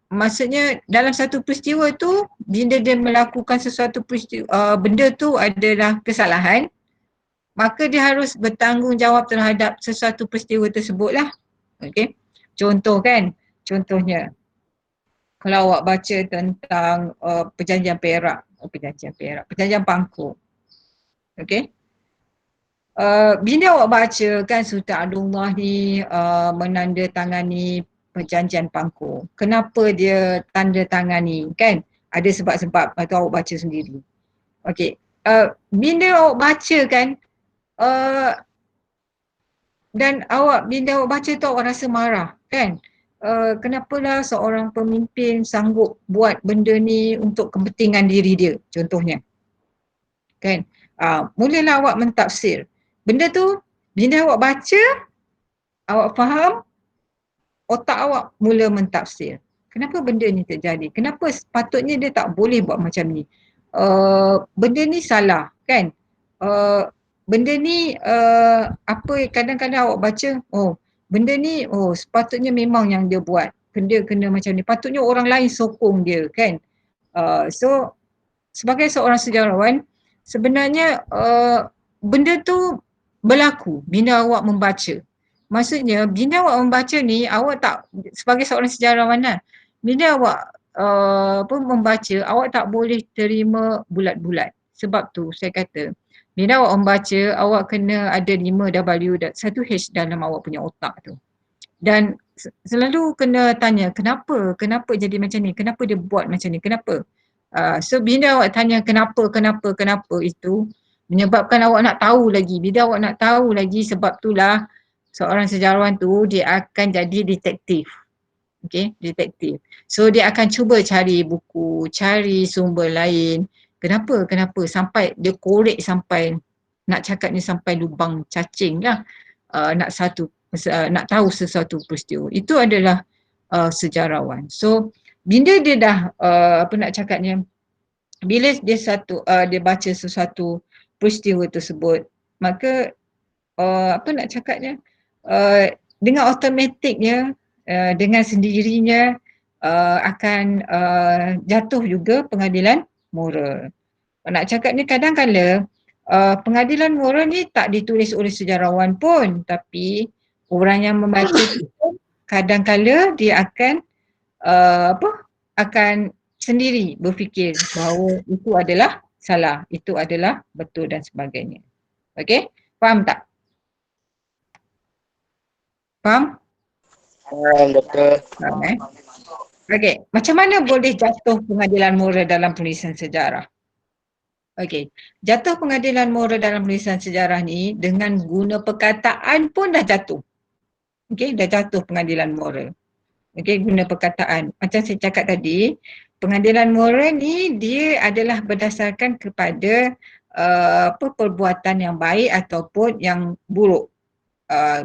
maksudnya dalam satu peristiwa tu, bila dia melakukan sesuatu peristiwa, benda tu adalah kesalahan, maka dia harus bertanggungjawab terhadap sesuatu peristiwa tersebut lah. Okey. Contohnya, kalau awak baca tentang perjanjian Perak, perjanjian Pangkor. Okey. Bila awak baca kan Sultan Abdullah ni menandatangani perjanjian Pangkor. Kenapa dia tanda tangani kan? Ada sebab-sebab atau awak baca sendiri. Okey. Bila awak baca kan, dan bila awak baca tu awak rasa marah kan? Kenapalah seorang pemimpin sanggup buat benda ni untuk kepentingan diri dia, contohnya. Kan? Mulalah awak mentafsir. Benda tu bila awak baca, awak faham, otak awak mula mentafsir. Kenapa benda ni terjadi? Kenapa sepatutnya dia tak boleh buat macam ni? Benda ni salah kan? Benda ni kadang-kadang awak baca, benda ni sepatutnya memang yang dia buat. Kena macam ni. Patutnya orang lain sokong dia kan? So sebagai seorang sejarawan, sebenarnya benda tu berlaku bila awak membaca. Maksudnya bila awak membaca ni, awak tak, sebagai seorang sejarawan lah, bila awak membaca, awak tak boleh terima bulat-bulat. Sebab tu saya kata, bila awak membaca, awak kena ada 5W dan 1H dalam awak punya otak tu. Dan selalu kena tanya, kenapa jadi macam ni? Kenapa dia buat macam ni? Kenapa? So bila awak tanya kenapa itu, menyebabkan awak nak tahu lagi. Bila awak nak tahu lagi, sebab itulah seorang sejarawan tu dia akan jadi detektif. Okay, detektif. So dia akan cuba cari buku, cari sumber lain. Kenapa sampai dia korek sampai, nak cakapnya sampai lubang cacing lah. Nak tahu sesuatu peristiwa. Itu adalah sejarawan. So bila dia dah bila dia baca sesuatu peristiwa tersebut, maka dengan automatiknya, dengan sendirinya akan jatuh juga pengadilan moral. Nak cakap ni kadang-kala pengadilan moral ni tak ditulis oleh sejarawan pun, tapi orang yang membaca pun kadang-kala dia akan akan sendiri berfikir bahawa itu adalah salah, itu adalah betul dan sebagainya. Okey? Faham tak? Faham? Faham, Doktor. Faham Okey, macam mana boleh jatuh pengadilan moral dalam penulisan sejarah? Okey, jatuh pengadilan moral dalam penulisan sejarah ni dengan guna perkataan pun dah jatuh. Okey, dah jatuh pengadilan moral. Okey, guna perkataan. Macam saya cakap tadi, pengadilan moral ni dia adalah berdasarkan kepada perbuatan yang baik ataupun yang buruk.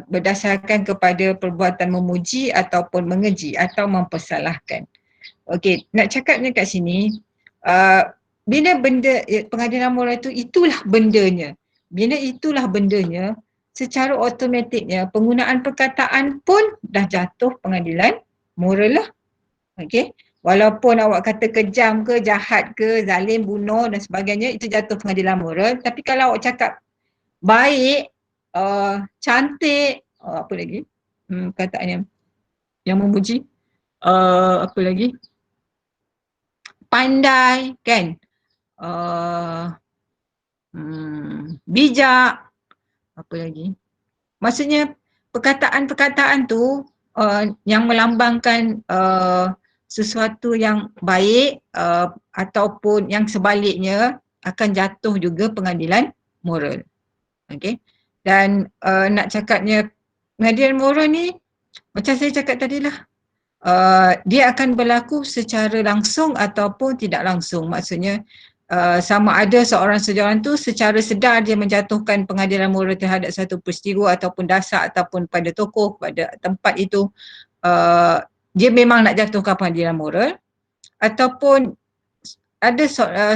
Berdasarkan kepada perbuatan memuji ataupun mengeji atau mempersalahkan. Okey, nak cakapnya kat sini, bila benda pengadilan moral itu, itulah bendanya. Bila itulah bendanya, secara automatiknya penggunaan perkataan pun dah jatuh pengadilan moral lah. Okey. Walaupun awak kata kejam ke, jahat ke, zalim, bunuh dan sebagainya, itu jatuh pengadilan moral. Tapi kalau awak cakap baik, cantik, apa lagi? Perkataannya yang memuji. Apa lagi? Pandai, kan? Bijak. Apa lagi? Maksudnya perkataan-perkataan tu yang melambangkan sesuatu yang baik ataupun yang sebaliknya akan jatuh juga pengadilan moral. Okey. Dan nak cakapnya pengadilan moral ni macam saya cakap tadilah, dia akan berlaku secara langsung ataupun tidak langsung. Maksudnya sama ada seorang sejarawan tu secara sedar dia menjatuhkan pengadilan moral terhadap satu peristiwa ataupun dasar ataupun pada tokoh, pada tempat itu, dia memang nak jatuhkan pengadilan moral, ataupun ada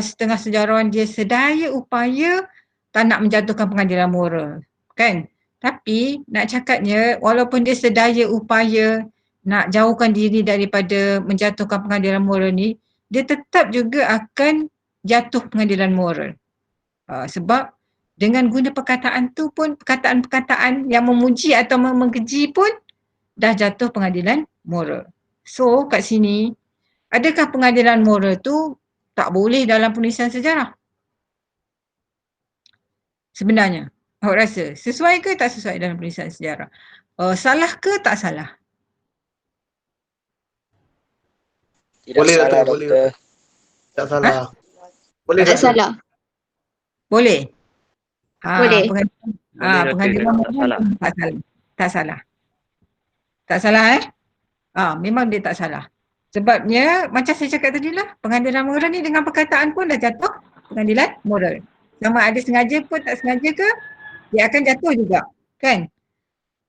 setengah sejarawan dia sedaya upaya tak nak menjatuhkan pengadilan moral, kan? Tapi nak cakapnya walaupun dia sedaya upaya nak jauhkan diri daripada menjatuhkan pengadilan moral ni, dia tetap juga akan jatuh pengadilan moral. Sebab dengan guna perkataan tu pun, perkataan-perkataan yang memuji atau mengkeji pun dah jatuh pengadilan moral. So kat sini, adakah pengadilan moral tu tak boleh dalam penulisan sejarah? Sebenarnya, awak rasa sesuai ke tak sesuai dalam penulisan sejarah? Salah ke tak salah? Tidak Boleh, salah, Doktor, boleh. Doktor. Tak salah. Boleh, Tak Doktor. salah. Boleh? Boleh. Pengadilan moral tak salah. Tak salah. Tak salah memang dia tak salah. Sebabnya macam saya cakap tadi lah, pengadilan moral ni dengan perkataan pun dah jatuh pengadilan moral. Sama ada sengaja pun tak sengaja ke, dia akan jatuh juga, kan?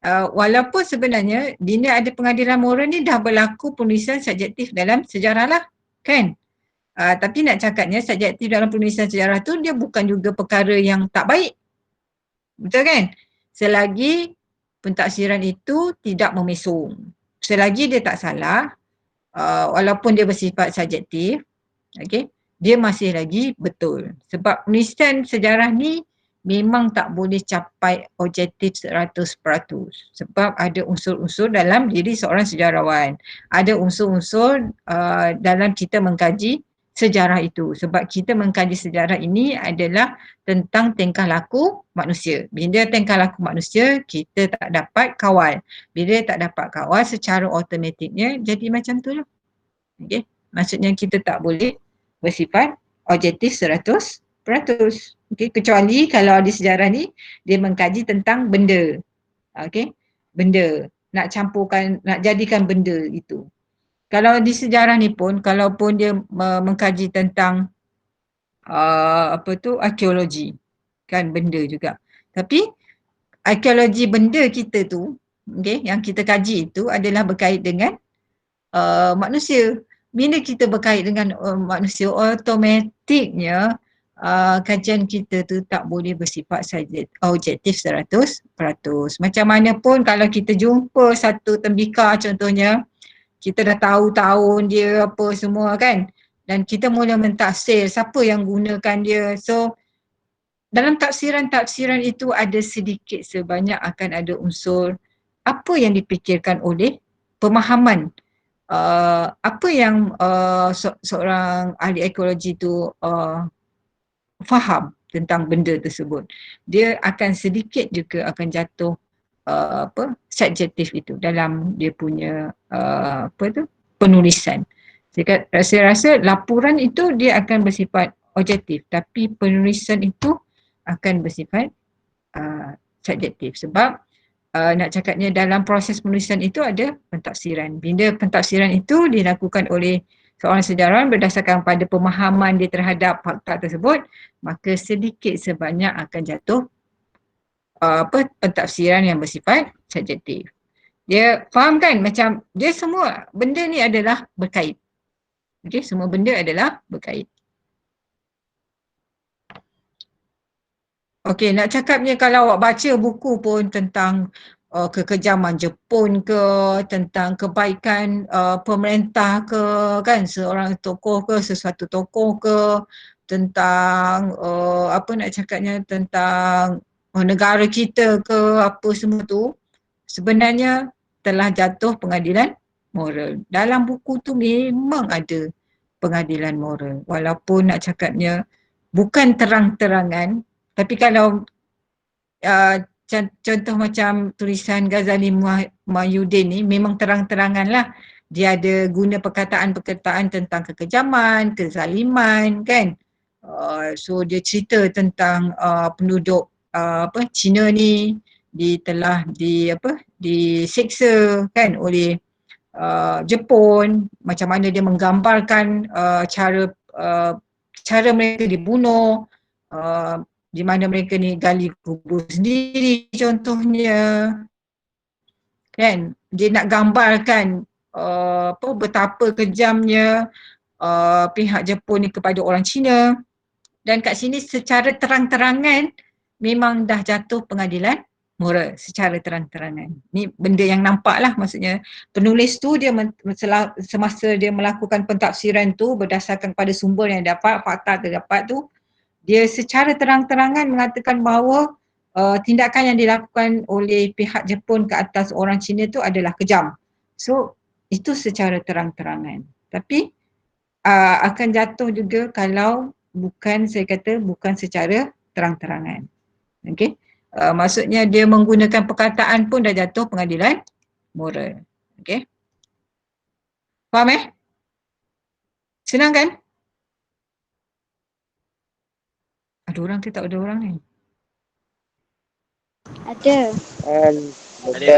Walaupun sebenarnya bila ada pengadilan moral ni dah berlaku penulisan subjektif dalam sejarah lah, kan? Tapi nak cakapnya subjektif dalam penulisan sejarah tu dia bukan juga perkara yang tak baik. Betul kan? Selagi pentafsiran itu tidak memesong. Selagi dia tak salah, walaupun dia bersifat subjektif, okay, dia masih lagi betul. Sebab penulisan sejarah ni memang tak boleh capai objektif 100%. Sebab ada unsur-unsur dalam diri seorang sejarawan. Ada unsur-unsur dalam kita mengkaji sejarah itu. Sebab kita mengkaji sejarah ini adalah tentang tingkah laku manusia. Bila tingkah laku manusia, kita tak dapat kawal. Bila tak dapat kawal, secara automatiknya jadi macam tu lah. Okay? Maksudnya kita tak boleh bersifat objektif 100%. Okay? Kecuali kalau di sejarah ni, dia mengkaji tentang benda. Okay? Benda. Nak campurkan, nak jadikan benda itu. Kalau di sejarah ni pun, kalaupun dia mengkaji tentang arkeologi, kan benda juga. Tapi arkeologi benda kita tu, okay, yang kita kaji itu adalah berkait dengan manusia. Bila kita berkait dengan manusia, automatiknya kajian kita tu tak boleh bersifat objektif 100%. Macam mana pun kalau kita jumpa satu tembikar contohnya, kita dah tahu tahun dia apa semua kan, dan kita mula mentafsir siapa yang gunakan dia. So dalam tafsiran-tafsiran itu ada sedikit sebanyak akan ada unsur apa yang dipikirkan oleh pemahaman, apa yang seorang ahli ekologi tu faham tentang benda tersebut. Dia akan sedikit juga akan jatuh subjektif itu dalam dia punya penulisan. Saya rasa laporan itu dia akan bersifat objektif, tapi penulisan itu akan bersifat subjektif. Sebab nak cakapnya dalam proses penulisan itu ada pentafsiran. Bila pentafsiran itu dilakukan oleh seorang sejarawan berdasarkan pada pemahaman dia terhadap fakta tersebut, maka sedikit sebanyak akan jatuh pentafsiran yang bersifat subjektif. Dia faham kan, macam dia semua benda ni adalah berkait. Okey, semua benda adalah berkait. Okey, nak cakapnya kalau awak baca buku pun tentang kekejaman Jepun ke, tentang kebaikan pemerintah ke, kan, seorang tokoh ke, sesuatu tokoh ke, tentang nak cakapnya tentang negara kita ke, apa semua tu, sebenarnya telah jatuh pengadilan moral. Dalam buku tu memang ada pengadilan moral. Walaupun nak cakapnya bukan terang-terangan, tapi kalau contoh macam tulisan Ghazali Mahyudin ni memang terang-terangan lah. dia ada guna perkataan-perkataan tentang kekejaman, kezaliman kan. So dia cerita tentang penduduk Cina ni telah diseksa kan oleh Jepun, macam mana dia menggambarkan cara mereka dibunuh, di mana mereka ni gali kubur sendiri contohnya kan. Dia nak gambarkan betapa kejamnya pihak Jepun ni kepada orang Cina, dan kat sini secara terang-terangan memang dah jatuh pengadilan moral secara terang-terangan. Ni benda yang nampak lah, maksudnya penulis tu dia semasa dia melakukan pentafsiran tu berdasarkan pada sumber yang dapat, fakta terdapat tu, dia secara terang-terangan mengatakan bahawa tindakan yang dilakukan oleh pihak Jepun ke atas orang Cina tu adalah kejam. So itu secara terang-terangan. Tapi akan jatuh juga kalau bukan secara terang-terangan. Okey. Maksudnya dia menggunakan perkataan pun dah jatuh pengadilan moral. Okey. Faham Senang kan? Ada orang ke tak ada orang ni? Ada. Ada.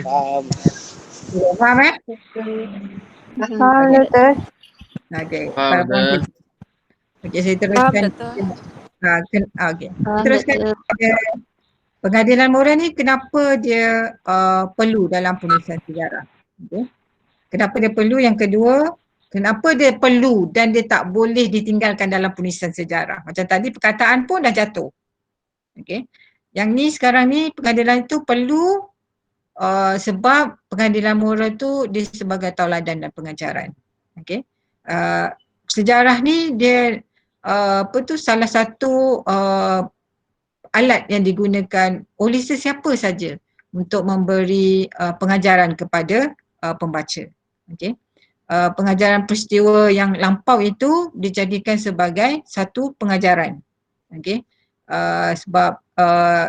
Faham. Faham Faham doktor. Okey. Faham, betul. Okey, saya Faham teruskan. doktor. Okey. Teruskan pengadilan moral ni kenapa dia perlu dalam penulisan sejarah. Okay. Kenapa dia perlu? Yang kedua, kenapa dia perlu dan dia tak boleh ditinggalkan dalam penulisan sejarah. Macam tadi perkataan pun dah jatuh. Okay. Yang ni sekarang ni pengadilan itu perlu sebab pengadilan moral tu dia sebagai tauladan dan pengajaran. Okay. Sejarah ni dia salah satu alat yang digunakan oleh sesiapa saja untuk memberi pengajaran kepada pembaca. Okay. Pengajaran peristiwa yang lampau itu dijadikan sebagai satu pengajaran. Okay. Sebab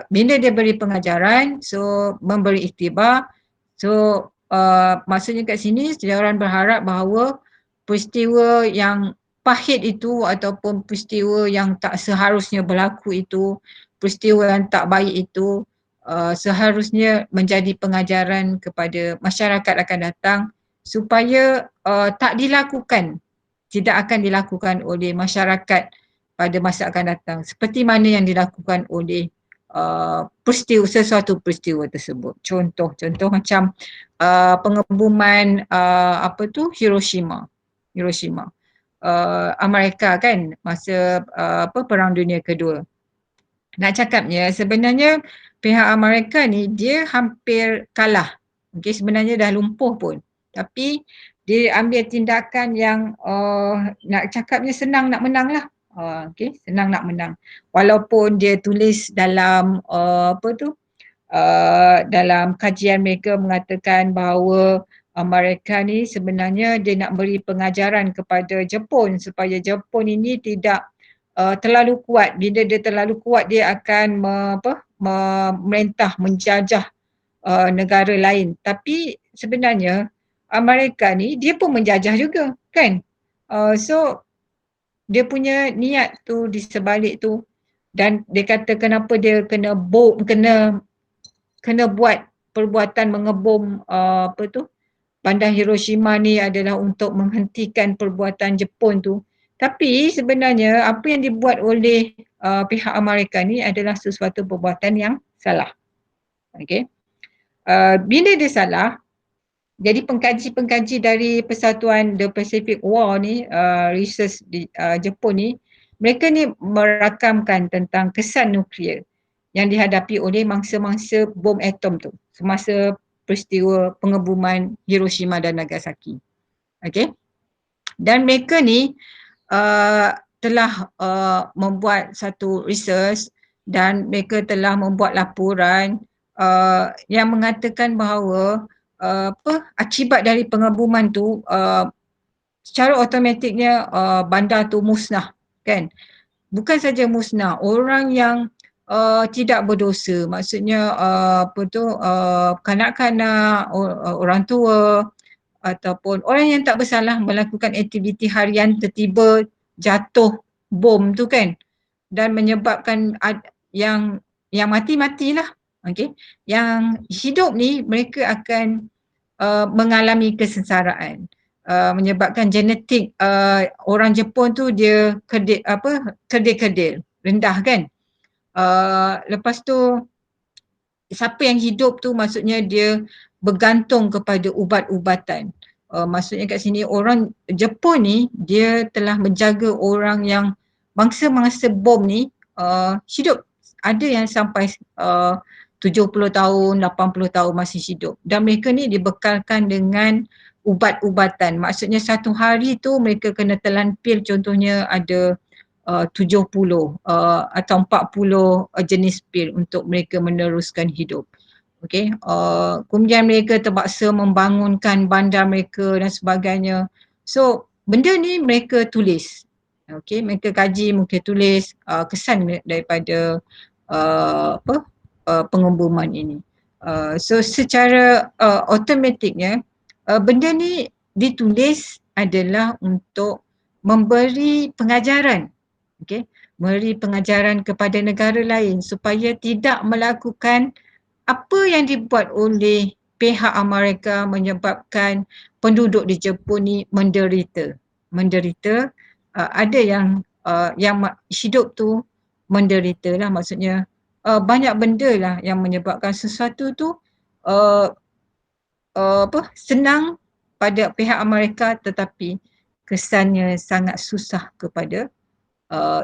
bila dia beri pengajaran, so memberi iktibar, so maksudnya kat sini sejarawan berharap bahawa peristiwa yang pahit itu ataupun peristiwa yang tak seharusnya berlaku itu, peristiwa yang tak baik itu seharusnya menjadi pengajaran kepada masyarakat akan datang supaya tak dilakukan, tidak akan dilakukan oleh masyarakat pada masa akan datang seperti mana yang dilakukan oleh sesuatu peristiwa tersebut. Contoh macam pengebuman Hiroshima. Amerika kan masa Perang Dunia Kedua. Nak cakapnya sebenarnya pihak Amerika ni dia hampir kalah. Okay, sebenarnya dah lumpuh pun. Tapi dia ambil tindakan yang nak cakapnya senang nak menang lah. Okay, senang nak menang. Walaupun dia tulis dalam dalam kajian mereka mengatakan bahawa Amerika ni sebenarnya dia nak beri pengajaran kepada Jepun supaya Jepun ini tidak terlalu kuat. Bila dia terlalu kuat dia akan memerintah, menjajah negara lain. Tapi sebenarnya Amerika ni dia pun menjajah juga kan. So dia punya niat tu di sebalik tu, dan dia kata kenapa dia kena buat perbuatan mengebom bandar Hiroshima ni adalah untuk menghentikan perbuatan Jepun tu. Tapi sebenarnya apa yang dibuat oleh pihak Amerika ni adalah sesuatu perbuatan yang salah. Okay. Bila dia salah, jadi pengkaji-pengkaji dari Persatuan The Pacific War ni, research di Jepun ni, mereka ni merakamkan tentang kesan nuklear yang dihadapi oleh mangsa-mangsa bom atom tu semasa peristiwa pengebuman Hiroshima dan Nagasaki. Okay. Dan mereka ni telah membuat satu research dan mereka telah membuat laporan yang mengatakan bahawa akibat dari pengebuman tu secara automatiknya bandar tu musnah kan. Bukan saja musnah, orang yang tidak berdosa, maksudnya kanak-kanak, orang tua, ataupun orang yang tak bersalah melakukan aktiviti harian tiba-tiba jatuh bom tu kan, dan menyebabkan yang mati-matilah. Okey. Yang hidup ni mereka akan mengalami kesengsaraan. Menyebabkan genetik orang Jepun tu dia kedil-kedil, rendah kan. Lepas tu siapa yang hidup tu maksudnya dia bergantung kepada ubat-ubatan. Maksudnya kat sini orang Jepun ni dia telah menjaga orang yang mangsa-mangsa bom ni hidup. Ada yang sampai 70 tahun, 80 tahun masih hidup. Dan mereka ni dibekalkan dengan ubat-ubatan. Maksudnya satu hari tu mereka kena telan pil, contohnya ada 70 atau 40 jenis pil untuk mereka meneruskan hidup. Okey, kemudian mereka terpaksa membangunkan bandar mereka dan sebagainya. So, benda ni mereka tulis. Okey, mereka kaji, mereka tulis kesan daripada pengeboman ini. So, secara automatiknya benda ni ditulis adalah untuk memberi pengajaran. Okey, memberi pengajaran kepada negara lain supaya tidak melakukan apa yang dibuat oleh pihak Amerika menyebabkan penduduk di Jepun ni menderita. Ada yang hidup tu menderita lah, maksudnya banyak benda lah yang menyebabkan sesuatu tu senang pada pihak Amerika tetapi kesannya sangat susah kepada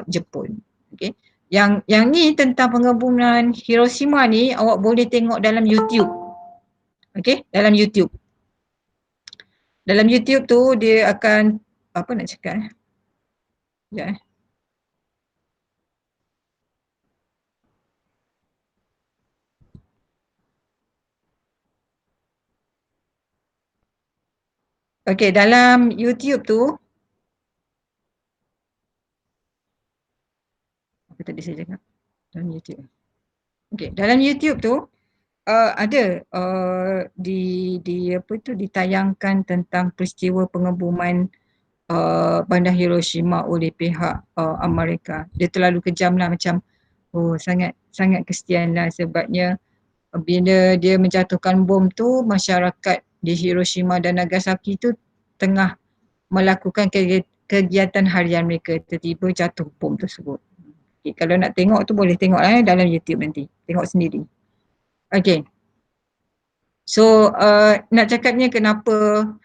Jepun. Okay. Yang ni tentang pengeboman Hiroshima ni awak boleh tengok dalam YouTube. Okay, dalam YouTube. Dalam YouTube tu dia akan apa nak cakap sekejap Okay, dalam YouTube tu apa tadi saya cakap? Dalam YouTube. Okay, dalam YouTube tu ada ditayangkan tentang peristiwa pengeboman bandar Hiroshima oleh pihak Amerika. Dia terlalu kejam lah, macam sangat kesian lah, sebabnya bila dia menjatuhkan bom tu, masyarakat di Hiroshima dan Nagasaki tu tengah melakukan kegiatan harian mereka, tiba-tiba jatuh bom tersebut. Okay, kalau nak tengok tu boleh tengok dalam YouTube nanti, tengok sendiri. Okay. So nak cakapnya kenapa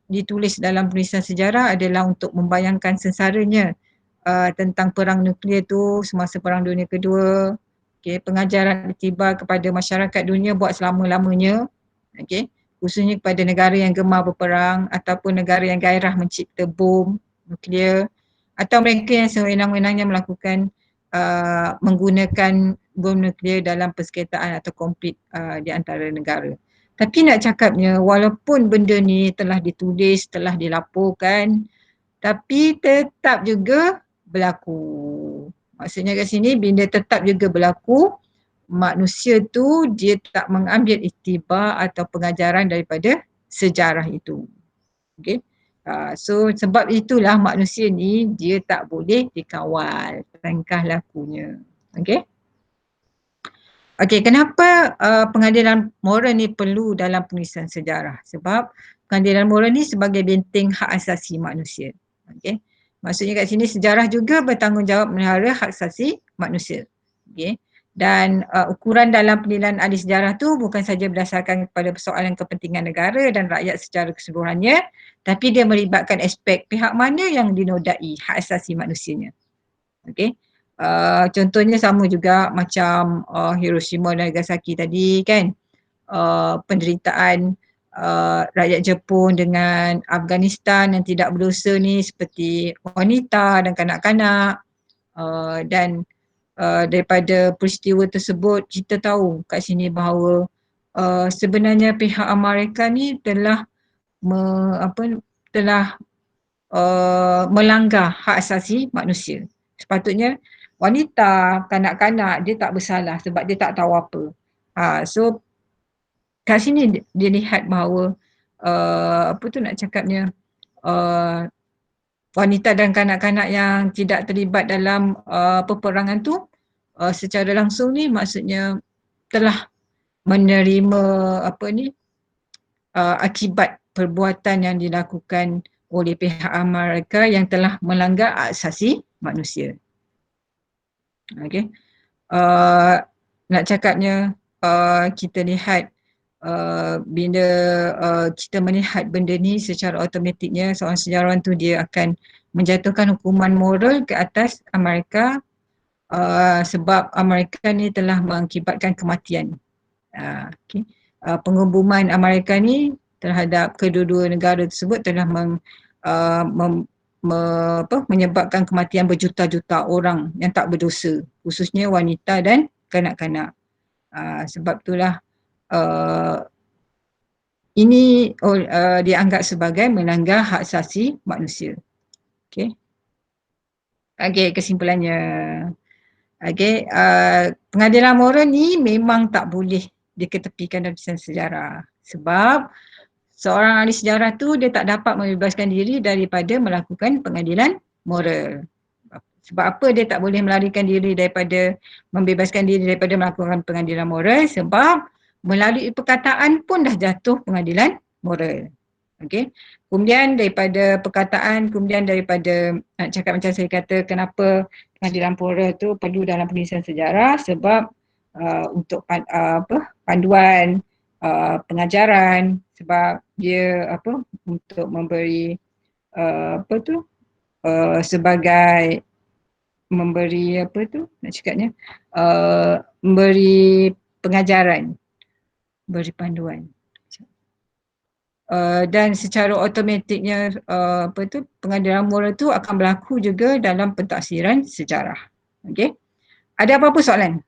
ditulis dalam penulisan sejarah adalah untuk membayangkan sensaranya tentang perang nuklear tu semasa Perang Dunia Kedua. Okay, pengajaran iktibar kepada masyarakat dunia buat selama-lamanya. Okay, khususnya kepada negara yang gemar berperang ataupun negara yang gairah mencipta bom nuklear atau mereka yang sewenang-wenangnya melakukan menggunakan bom nuklear dalam persengketaan atau konflik di antara negara. Tapi nak cakapnya walaupun benda ni telah ditulis, telah dilaporkan, tapi tetap juga berlaku. Maksudnya kat sini bila tetap juga berlaku, manusia tu dia tak mengambil iktibar atau pengajaran daripada sejarah itu. Okay. So sebab itulah manusia ni dia tak boleh dikawal tingkah lakunya. Okay. Okay, kenapa pengadilan moral ni perlu dalam penulisan sejarah? Sebab pengadilan moral ni sebagai benteng hak asasi manusia. Okay. Maksudnya kat sini sejarah juga bertanggungjawab melihara hak asasi manusia. Okay. Dan ukuran dalam penilaian ahli sejarah tu bukan saja berdasarkan kepada persoalan kepentingan negara dan rakyat secara keseluruhannya, tapi dia melibatkan aspek pihak mana yang dinodai hak asasi manusianya. Okay. Contohnya sama juga macam Hiroshima dan Nagasaki tadi kan, penderitaan rakyat Jepun dengan Afghanistan yang tidak berdosa ni seperti wanita dan kanak-kanak, dan daripada peristiwa tersebut kita tahu kat sini bahawa sebenarnya pihak Amerika ni telah melanggar hak asasi manusia. Sepatutnya wanita, kanak-kanak dia tak bersalah sebab dia tak tahu apa. So kat sini dia lihat bahawa apa tu nak cakapnya, wanita dan kanak-kanak yang tidak terlibat dalam peperangan tu secara langsung ni maksudnya telah menerima apa ni akibat perbuatan yang dilakukan oleh pihak Amerika yang telah melanggar hak asasi manusia. Okey. Nak cakapnya kita lihat bila kita melihat benda ni secara automatiknya seorang sejarawan tu dia akan menjatuhkan hukuman moral ke atas Amerika sebab Amerika ni telah mengakibatkan kematian. Okay. Pengebuman Amerika ni terhadap kedua-dua negara tersebut telah menyebabkan kematian berjuta-juta orang yang tak berdosa, khususnya wanita dan kanak-kanak. Sebab itulah ini dianggap sebagai melanggar hak asasi manusia. Okey. Okey, kesimpulannya. Okey, pengadilan moral ni memang tak boleh diketepikan dalam sejarah. Sebab seorang ahli sejarah tu dia tak dapat membebaskan diri daripada melakukan pengadilan moral. Sebab apa dia tak boleh melarikan diri daripada membebaskan diri daripada melakukan pengadilan moral? Sebab melalui perkataan pun dah jatuh pengadilan moral. Okey. Kemudian daripada perkataan, kemudian daripada nak cakap macam saya kata kenapa pengadilan moral tu perlu dalam penulisan sejarah sebab untuk panduan pengajaran, sebab dia untuk memberi sebagai memberi nak cakapnya memberi pengajaran, beri panduan. Dan secara automatiknya pengadilan moral tu akan berlaku juga dalam pentafsiran sejarah. Okey. Ada apa-apa soalan?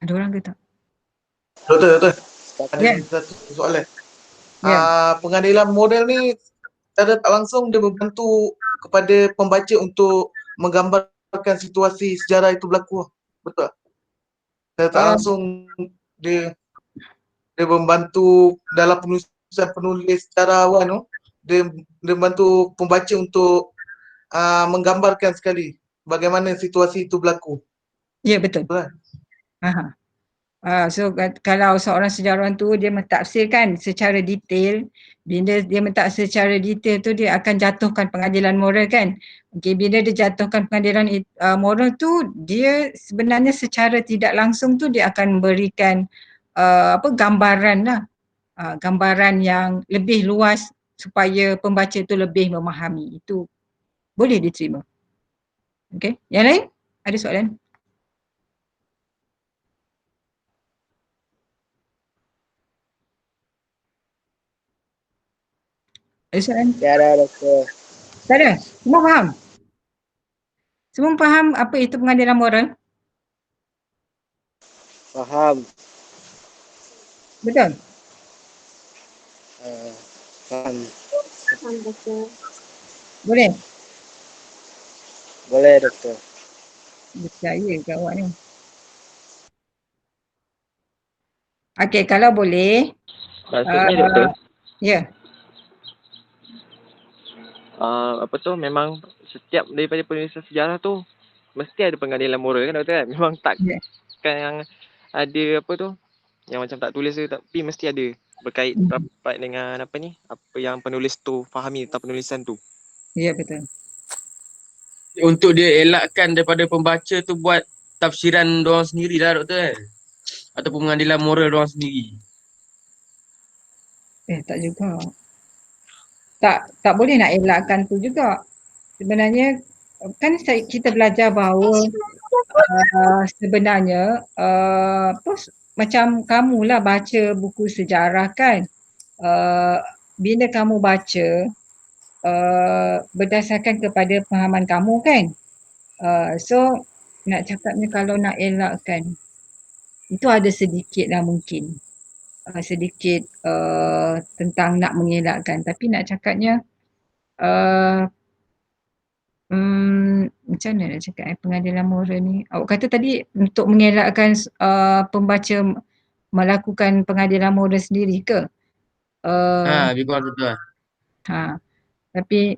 Ada orang ke tak? Doktor. Ada satu soalan. Pengadilan moral ni secara tak langsung dia membantu kepada pembaca untuk menggambarkan situasi sejarah itu berlaku. Betul? Secara tak langsung dia membantu dalam penulisan penulis sejarawan tu, dia membantu pembaca untuk menggambarkan sekali bagaimana situasi itu berlaku. Ya, betul. So kalau seorang sejarawan tu dia mentafsirkan secara detail, bila dia mentafsir secara detail tu dia akan jatuhkan pengadilan moral kan. Okay, bila dia jatuhkan pengadilan moral tu dia sebenarnya secara tidak langsung tu dia akan memberikan gambaran lah. Gambaran yang lebih luas supaya pembaca tu lebih memahami. Itu boleh diterima. Okay, yang lain? Ada soalan? Ada soalan? Tiada, Doktor. Tak ada? Semua faham? Semua faham apa itu pengadilan moral? Faham. Betul? Faham. Faham, Doktor. Boleh? Boleh, Doktor. Percaya ke awak ni? Okey, kalau boleh. Maksudnya Doktor, ya. apa tu memang setiap daripada penulisan sejarah tu mesti ada pengadilan moral kan Doktor kan? Memang takkan yang ada apa tu yang macam tak tulis tu tapi mesti ada berkait rapat dengan apa yang penulis tu fahami tentang penulisan tu. Ya, betul. Untuk dia elakkan daripada pembaca tu buat tafsiran diorang sendiri lah Doktor kan? Ataupun pengadilan moral diorang sendiri. Tak juga. Tak boleh nak elakkan tu juga. Sebenarnya kan kita belajar bahawa sebenarnya macam kamulah baca buku sejarah kan. Bila kamu baca berdasarkan kepada pemahaman kamu kan. So nak cakapnya kalau nak elakkan itu ada sedikit lah mungkin. Sedikit tentang nak mengelakkan, tapi nak cakapnya Macam mana nak cakap pengadilan moral ni? Awak kata tadi untuk mengelakkan pembaca melakukan pengadilan moral sendiri ke? Lebih kurang betul lah. Tapi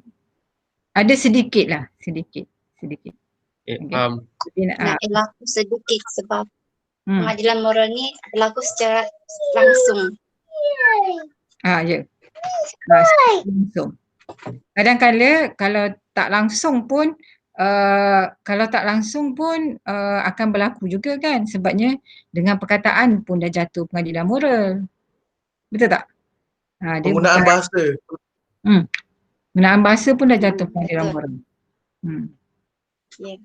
ada sedikit lah, sedikit. Faham. Tapi Nak berlaku sedikit sebab pengadilan moral ni berlaku secara langsung. Ya. Langsung. Kadang-kadang kalau tak langsung pun akan berlaku juga kan, sebabnya dengan perkataan pun dah jatuh pengadilan moral. Betul tak? Penggunaan bahasa. Penggunaan bahasa pun dah jatuh pengadilan moral. Ya.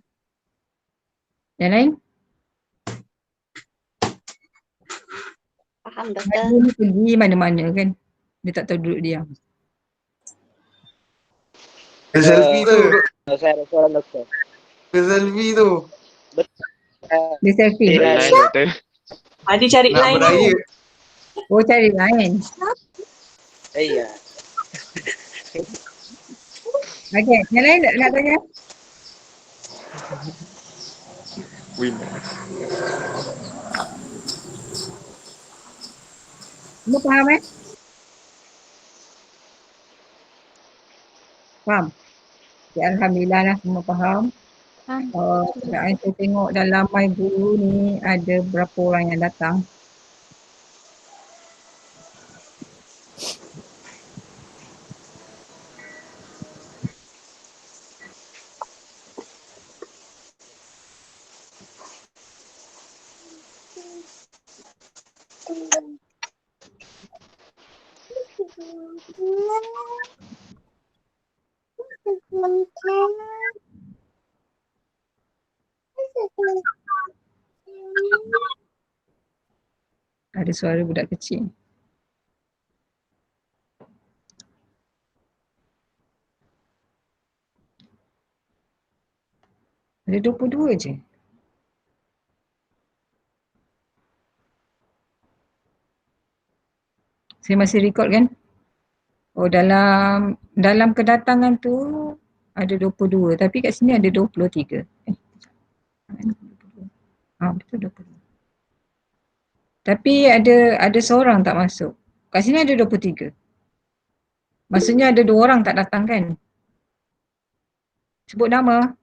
Yang lain? Faham doktor. Dia pergi mana-mana kan. Dia tak tahu duduk diam. Selfie tu. Saya ada soalan doktor. Selfie tu. Dia selfie. Doktor. Adi cari Nak line beraya. tu. Oh, cari lain. Iya. Okey, yang lain nak tanya? Win. Semua faham Faham? Okay, Alhamdulillah lah semua faham. Saya tengok dalam My Guru ni ada berapa orang yang datang. Ada suara budak kecil. Ada 22 je. Saya masih record kan? Oh, dalam kedatangan tu ada 22 tapi kat sini ada 23. Betul 22. Tapi ada seorang tak masuk. Kat sini ada 23. Maksudnya ada 2 orang tak datang kan? Sebut nama.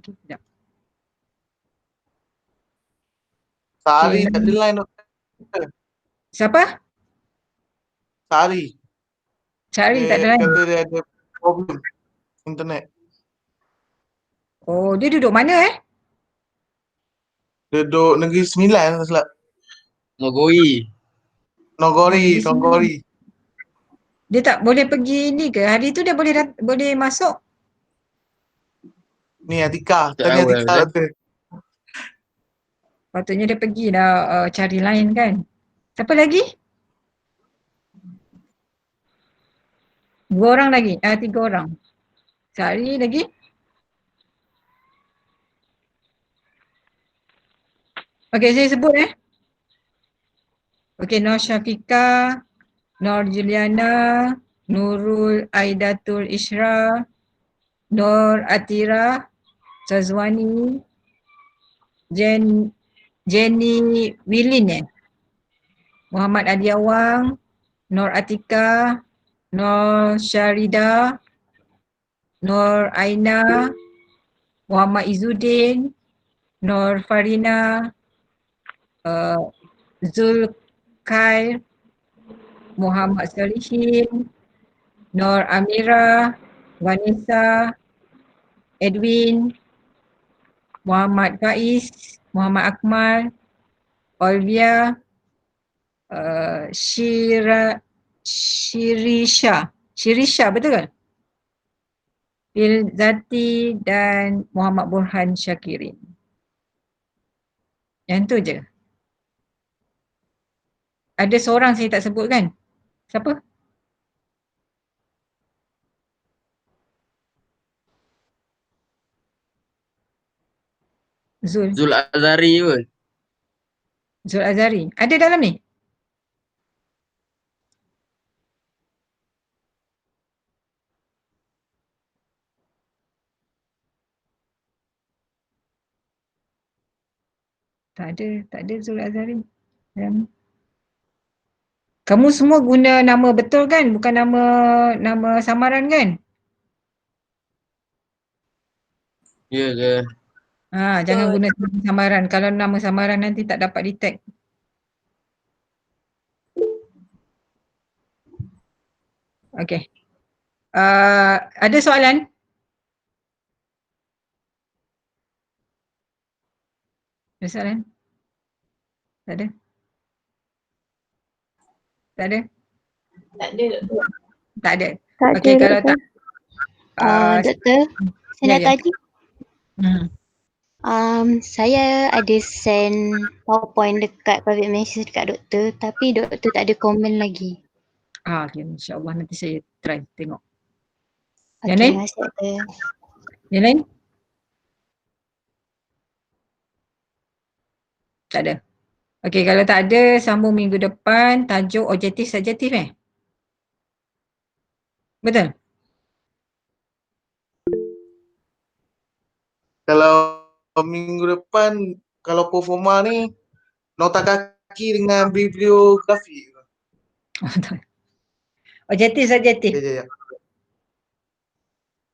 Okey, sekejap. Sari tak ada line doktor. Siapa? Sari. Sari tak ada line. Kata dia ada problem internet. Oh, dia duduk mana Duduk Negeri Sembilan tak silap. Nogori. Nogori. Dia tak boleh pergi ni ke? Hari tu dia boleh masuk? Ni Atika. Tak Tanya tahu Atika lah, doktor. Patutnya dia pergi dah cari line kan? Siapa lagi? 2 orang lagi? 3 orang. Sari lagi? Okey, saya sebut Okey, Nur Syafiqah, Nur Juliana, Nurul Aidatul Ishra, Nur Atira, Sazwani, Jenny Wilin Muhammad Adi Awang, Nur Atika, Nur Syarida, Nur Aina, Muhammad Izzuddin, Nur Farina, Zulkair, Muhammad Salihin, Nur Amira, Vanessa, Edwin, Muhammad Faiz, Muhammad Akmal, Olivia, Shirisha betul kan? Filzati dan Muhammad Burhan Syakirin. Yang tu je. Ada seorang saya tak sebut kan? Siapa? Zul Azari pun. Zul Azari. Ada dalam ni? Tak ada Zul Azhari. Kamu semua guna nama betul kan? Bukan nama samaran kan? Ya ke? Jangan guna nama samaran. Kalau nama samaran nanti tak dapat detect. Okey. Ada soalan? Ada soalan? Tak ada? Tak ada? Tak ada, Doktor. Tak ada. Tak Okey, ada, kalau tak Doktor, saya nak tanya. Saya ada send PowerPoint dekat private message dekat doktor tapi doktor tak ada komen lagi. Okay, insyaAllah nanti saya try tengok. Okey, Yang lain? terima kasih doktor. Yang lain? Tak ada. Okey, kalau tak ada sambung minggu depan tajuk objektif subjektif Betul? Kalau minggu depan, kalau performa ni, nota kaki dengan bibliografi. Objektif subjektif. Ya.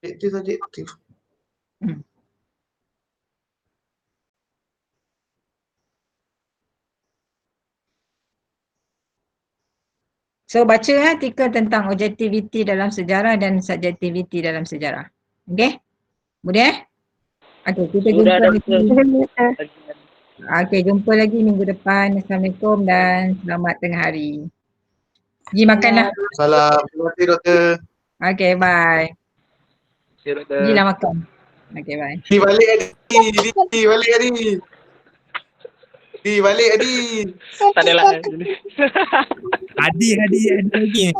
Objektif. So baca artikel tentang objektiviti dalam sejarah dan subjektiviti dalam sejarah. Okey? Boleh Okey, kita jumpa lagi. Okey, jumpa lagi minggu depan. Assalamualaikum dan selamat tengah hari. Pergi makanlah. Salam. Terima kasih doktor. Okey, bye. Ya, doktor. Pergilah makan. Okey, bye. Balik Adi. Balik Adi. Tak adalah. Adi lagi.